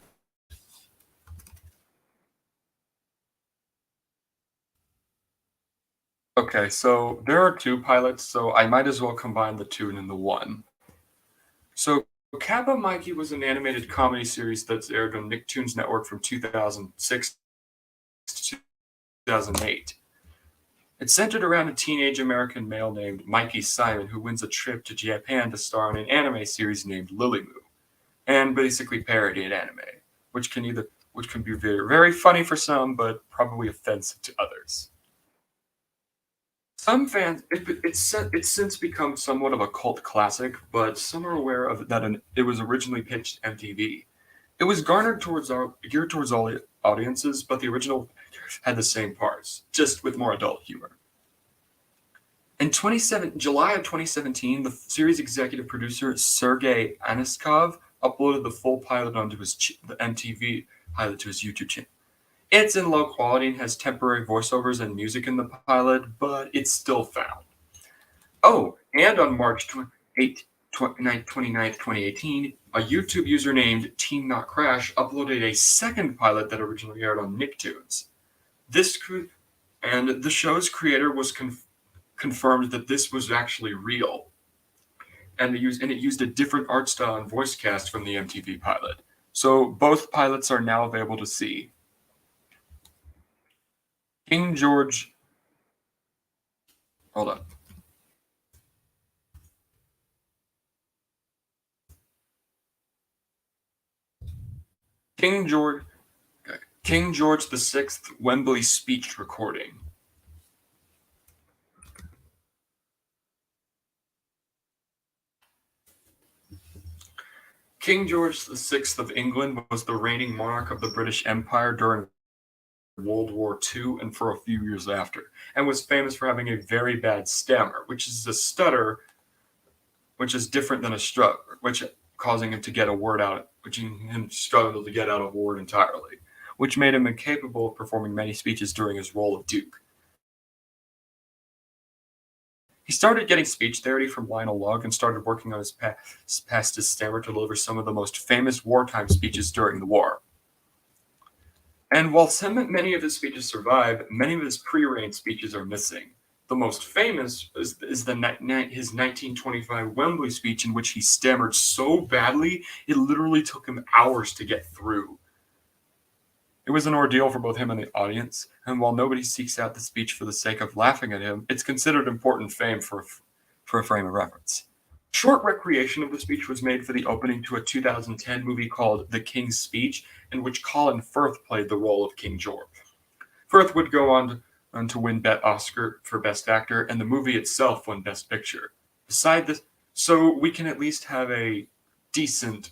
Okay, so there are two pilots, so I might as well combine the two into one. So Kappa Mikey was an animated comedy series that's aired on Nicktoons Network from 2006 to 2008. It's centered around a teenage American male named Mikey Simon who wins a trip to Japan to star in an anime series named Lily Moo, and basically parody an anime, which can be very, very funny for some, but probably offensive to others. Some fans, it's since become somewhat of a cult classic, but some are aware of that it was originally pitched to MTV. It was geared towards all audiences, but the original had the same parts, just with more adult humor. In July of 2017, the series executive producer Sergei Aniskov uploaded the full pilot onto the MTV pilot to his YouTube channel. It's in low quality and has temporary voiceovers and music in the pilot, but it's still found. Oh, and on March 29th, 2018, a YouTube user named Team Not Crash uploaded a second pilot that originally aired on Nicktoons. And the show's creator was confirmed that this was actually real. And it used a different art style and voice cast from the MTV pilot. So both pilots are now available to see. King George. Hold on. King George VI Wembley speech recording. King George VI of England was the reigning monarch of the British Empire during World War II and for a few years after, and was famous for having a very bad stammer, which is a stutter, which is different than a strut, which causing him to get a word out, which him struggle to get out a word entirely, which made him incapable of performing many speeches during his role of Duke. He started getting speech therapy from Lionel Lugg and started working on past his stammer to deliver some of the most famous wartime speeches during the war. And while many of his speeches survive, many of his pre-reign speeches are missing. The most famous is his 1925 Wembley speech, in which he stammered so badly it literally took him hours to get through. It was an ordeal for both him and the audience, and while nobody seeks out the speech for the sake of laughing at him, it's considered important fame for a frame of reference. Short recreation of the speech was made for the opening to a 2010 movie called The King's Speech, in which Colin Firth played the role of King George. Firth would go on to win Oscar for Best Actor, and the movie itself won Best Picture. Beside this, so we can at least have a decent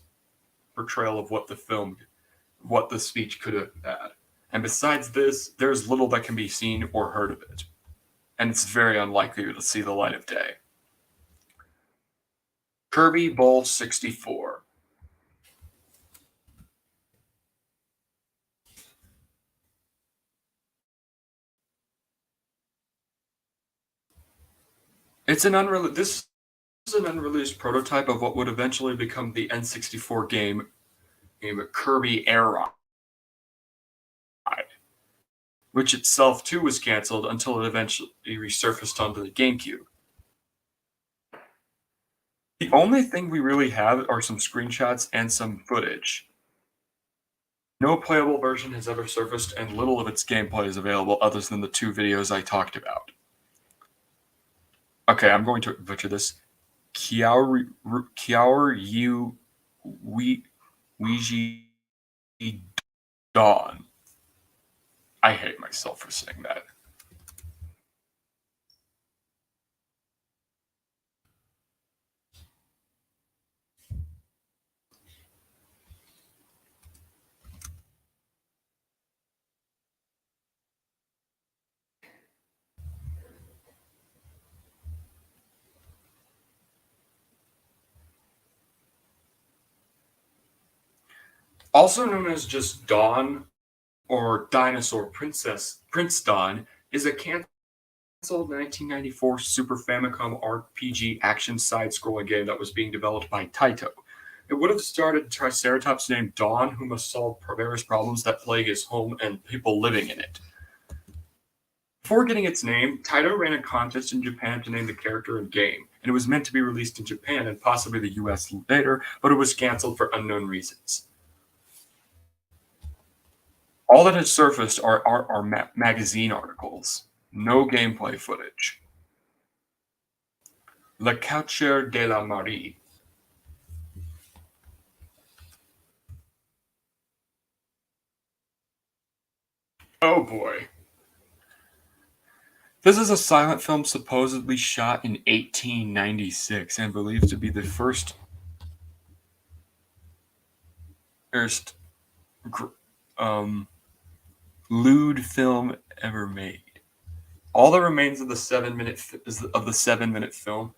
portrayal of what the speech could have had. And besides this, there's little that can be seen or heard of it, and it's very unlikely to see the light of day. Kirby Bowl 64. This is an unreleased prototype of what would eventually become the N64 game Kirby Air Ride, which itself too was canceled until it eventually resurfaced onto the GameCube. The only thing we really have are some screenshots and some footage. No playable version has ever surfaced, and little of its gameplay is available other than the 2 videos I talked about. Okay, I'm going to butcher this. Kiaoru Yu Weiji Dawn. I hate myself for saying that. Also known as just Dawn or Dinosaur Prince Dawn, is a canceled 1994 Super Famicom RPG action side-scrolling game that was being developed by Taito. It would have started Triceratops named Dawn, who must solve various problems that plague his home and people living in it. Before getting its name, Taito ran a contest in Japan to name the character and game, and it was meant to be released in Japan and possibly the US later, but it was canceled for unknown reasons. All that has surfaced are magazine articles, no gameplay footage. Le Coucher de la Marie. Oh boy. This is a silent film supposedly shot in 1896 and believed to be the first lewd film ever made. All that remains of the 7-minute film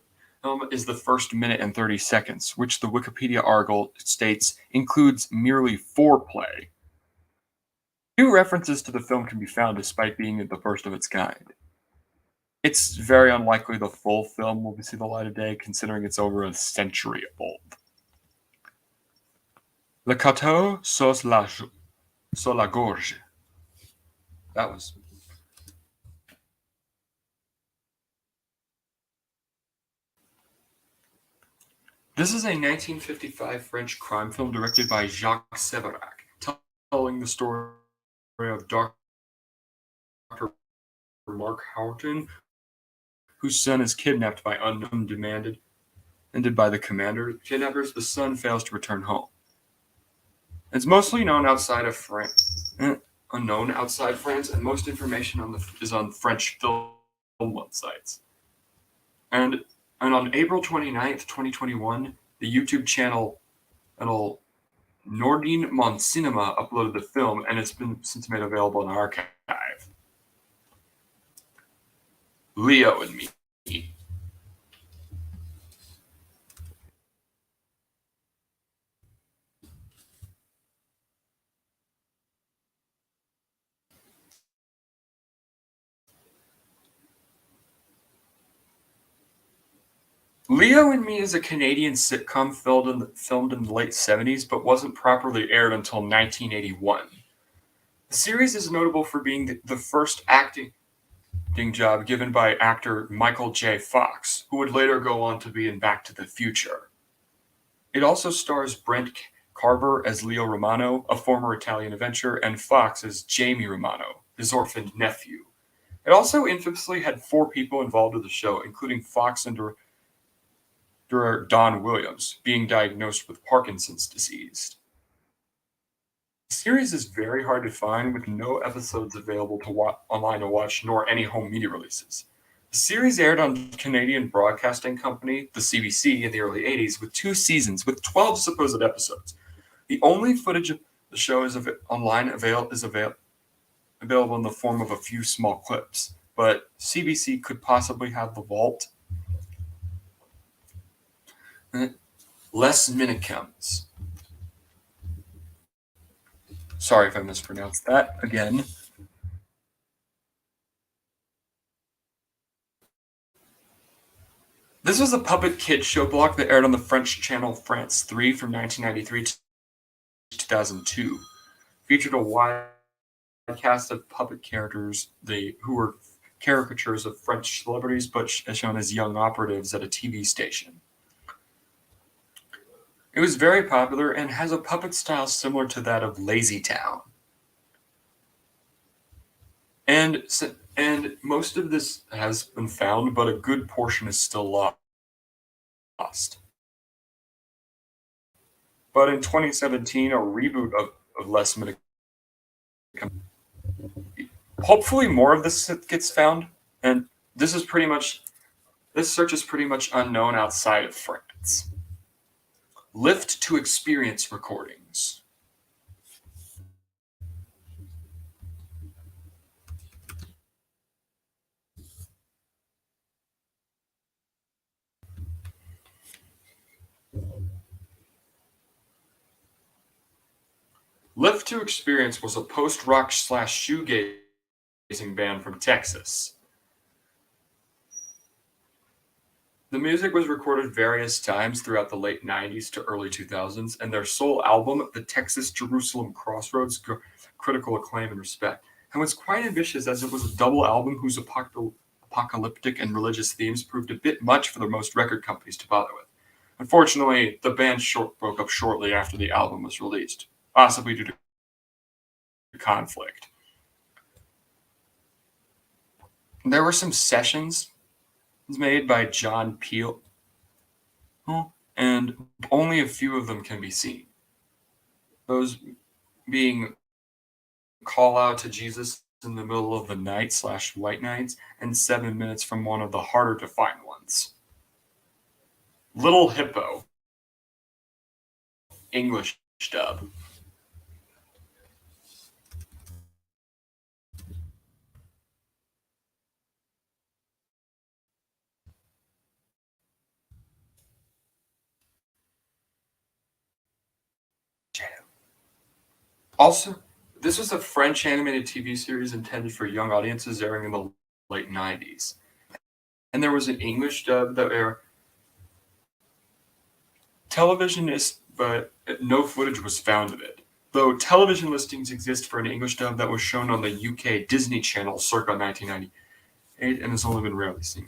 is the first minute and 30 seconds, which the Wikipedia article states includes merely foreplay. Few references to the film can be found despite being the first of its kind. It's very unlikely the full film will see the light of day, considering it's over a century old. Le Cateau sous la gorge. That was... This is a 1955 French crime film directed by Jacques Séverac, telling the story of Dr. Mark Houghton, whose son is kidnapped by unknown demanded by the commander. Kidnappers, the son fails to return home. It's mostly known outside of France, unknown outside France, and most information is on French film websites. And on April 29th, 2021, the YouTube channel It'll Nordine Mon Cinema uploaded the film, and it's been since made available in archive. Leo and Me. Leo and Me is a Canadian sitcom filmed in the late 70s, but wasn't properly aired until 1981. The series is notable for being the first acting job given by actor Michael J. Fox, who would later go on to be in Back to the Future. It also stars Brent Carver as Leo Romano, a former Italian adventurer, and Fox as Jamie Romano, his orphaned nephew. It also infamously had 4 people involved with the show, including Fox and director Don Williams, being diagnosed with Parkinson's disease. The series is very hard to find, with no episodes available online to watch, nor any home media releases. The series aired on Canadian Broadcasting Company, the CBC, in the early 80s, with 2 seasons, with 12 supposed episodes. The only footage of the show is available in the form of a few small clips, but CBC could possibly have the vault. Les Minicums. Sorry if I mispronounced that again. This was a puppet kid show block that aired on the French channel France 3 from 1993 to 2002. Featured a wide cast of puppet characters who were caricatures of French celebrities, but shown as young operatives at a TV station. It was very popular and has a puppet style similar to that of Lazy Town. And most of this has been found, but a good portion is still lost. But in 2017, a reboot of Les Minicums. Hopefully more of this gets found, and this search is pretty much unknown outside of France. Lift to Experience recordings. Lift to Experience was a post-rock / shoegazing band from Texas. The music was recorded various times throughout the late 90s to early 2000s, and their sole album, The Texas Jerusalem Crossroads, got critical acclaim and respect, and was quite ambitious as it was a double album whose apocalyptic and religious themes proved a bit much for most record companies to bother with. Unfortunately, the band broke up shortly after the album was released, possibly due to conflict. There were some sessions made by John Peel, and only a few of them can be seen. Those being Call Out to Jesus in the Middle of the Night / White Nights, and 7 Minutes from one of the harder to find ones. Little Hippo, English dub. Also, this was a French animated TV series intended for young audiences, airing in the late 90s. And there was an English dub that aired. Television is, but no footage was found of it. Though television listings exist for an English dub that was shown on the UK Disney Channel circa 1998 and has only been rarely seen.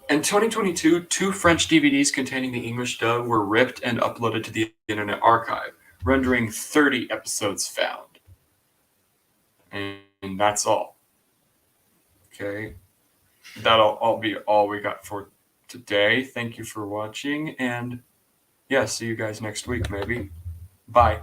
In 2022, 2 French DVDs containing the English dub were ripped and uploaded to the Internet Archive, rendering 30 episodes found. And that's all. Okay. That'll be all we got for today. Thank you for watching, and yeah, see you guys next week, maybe. Bye.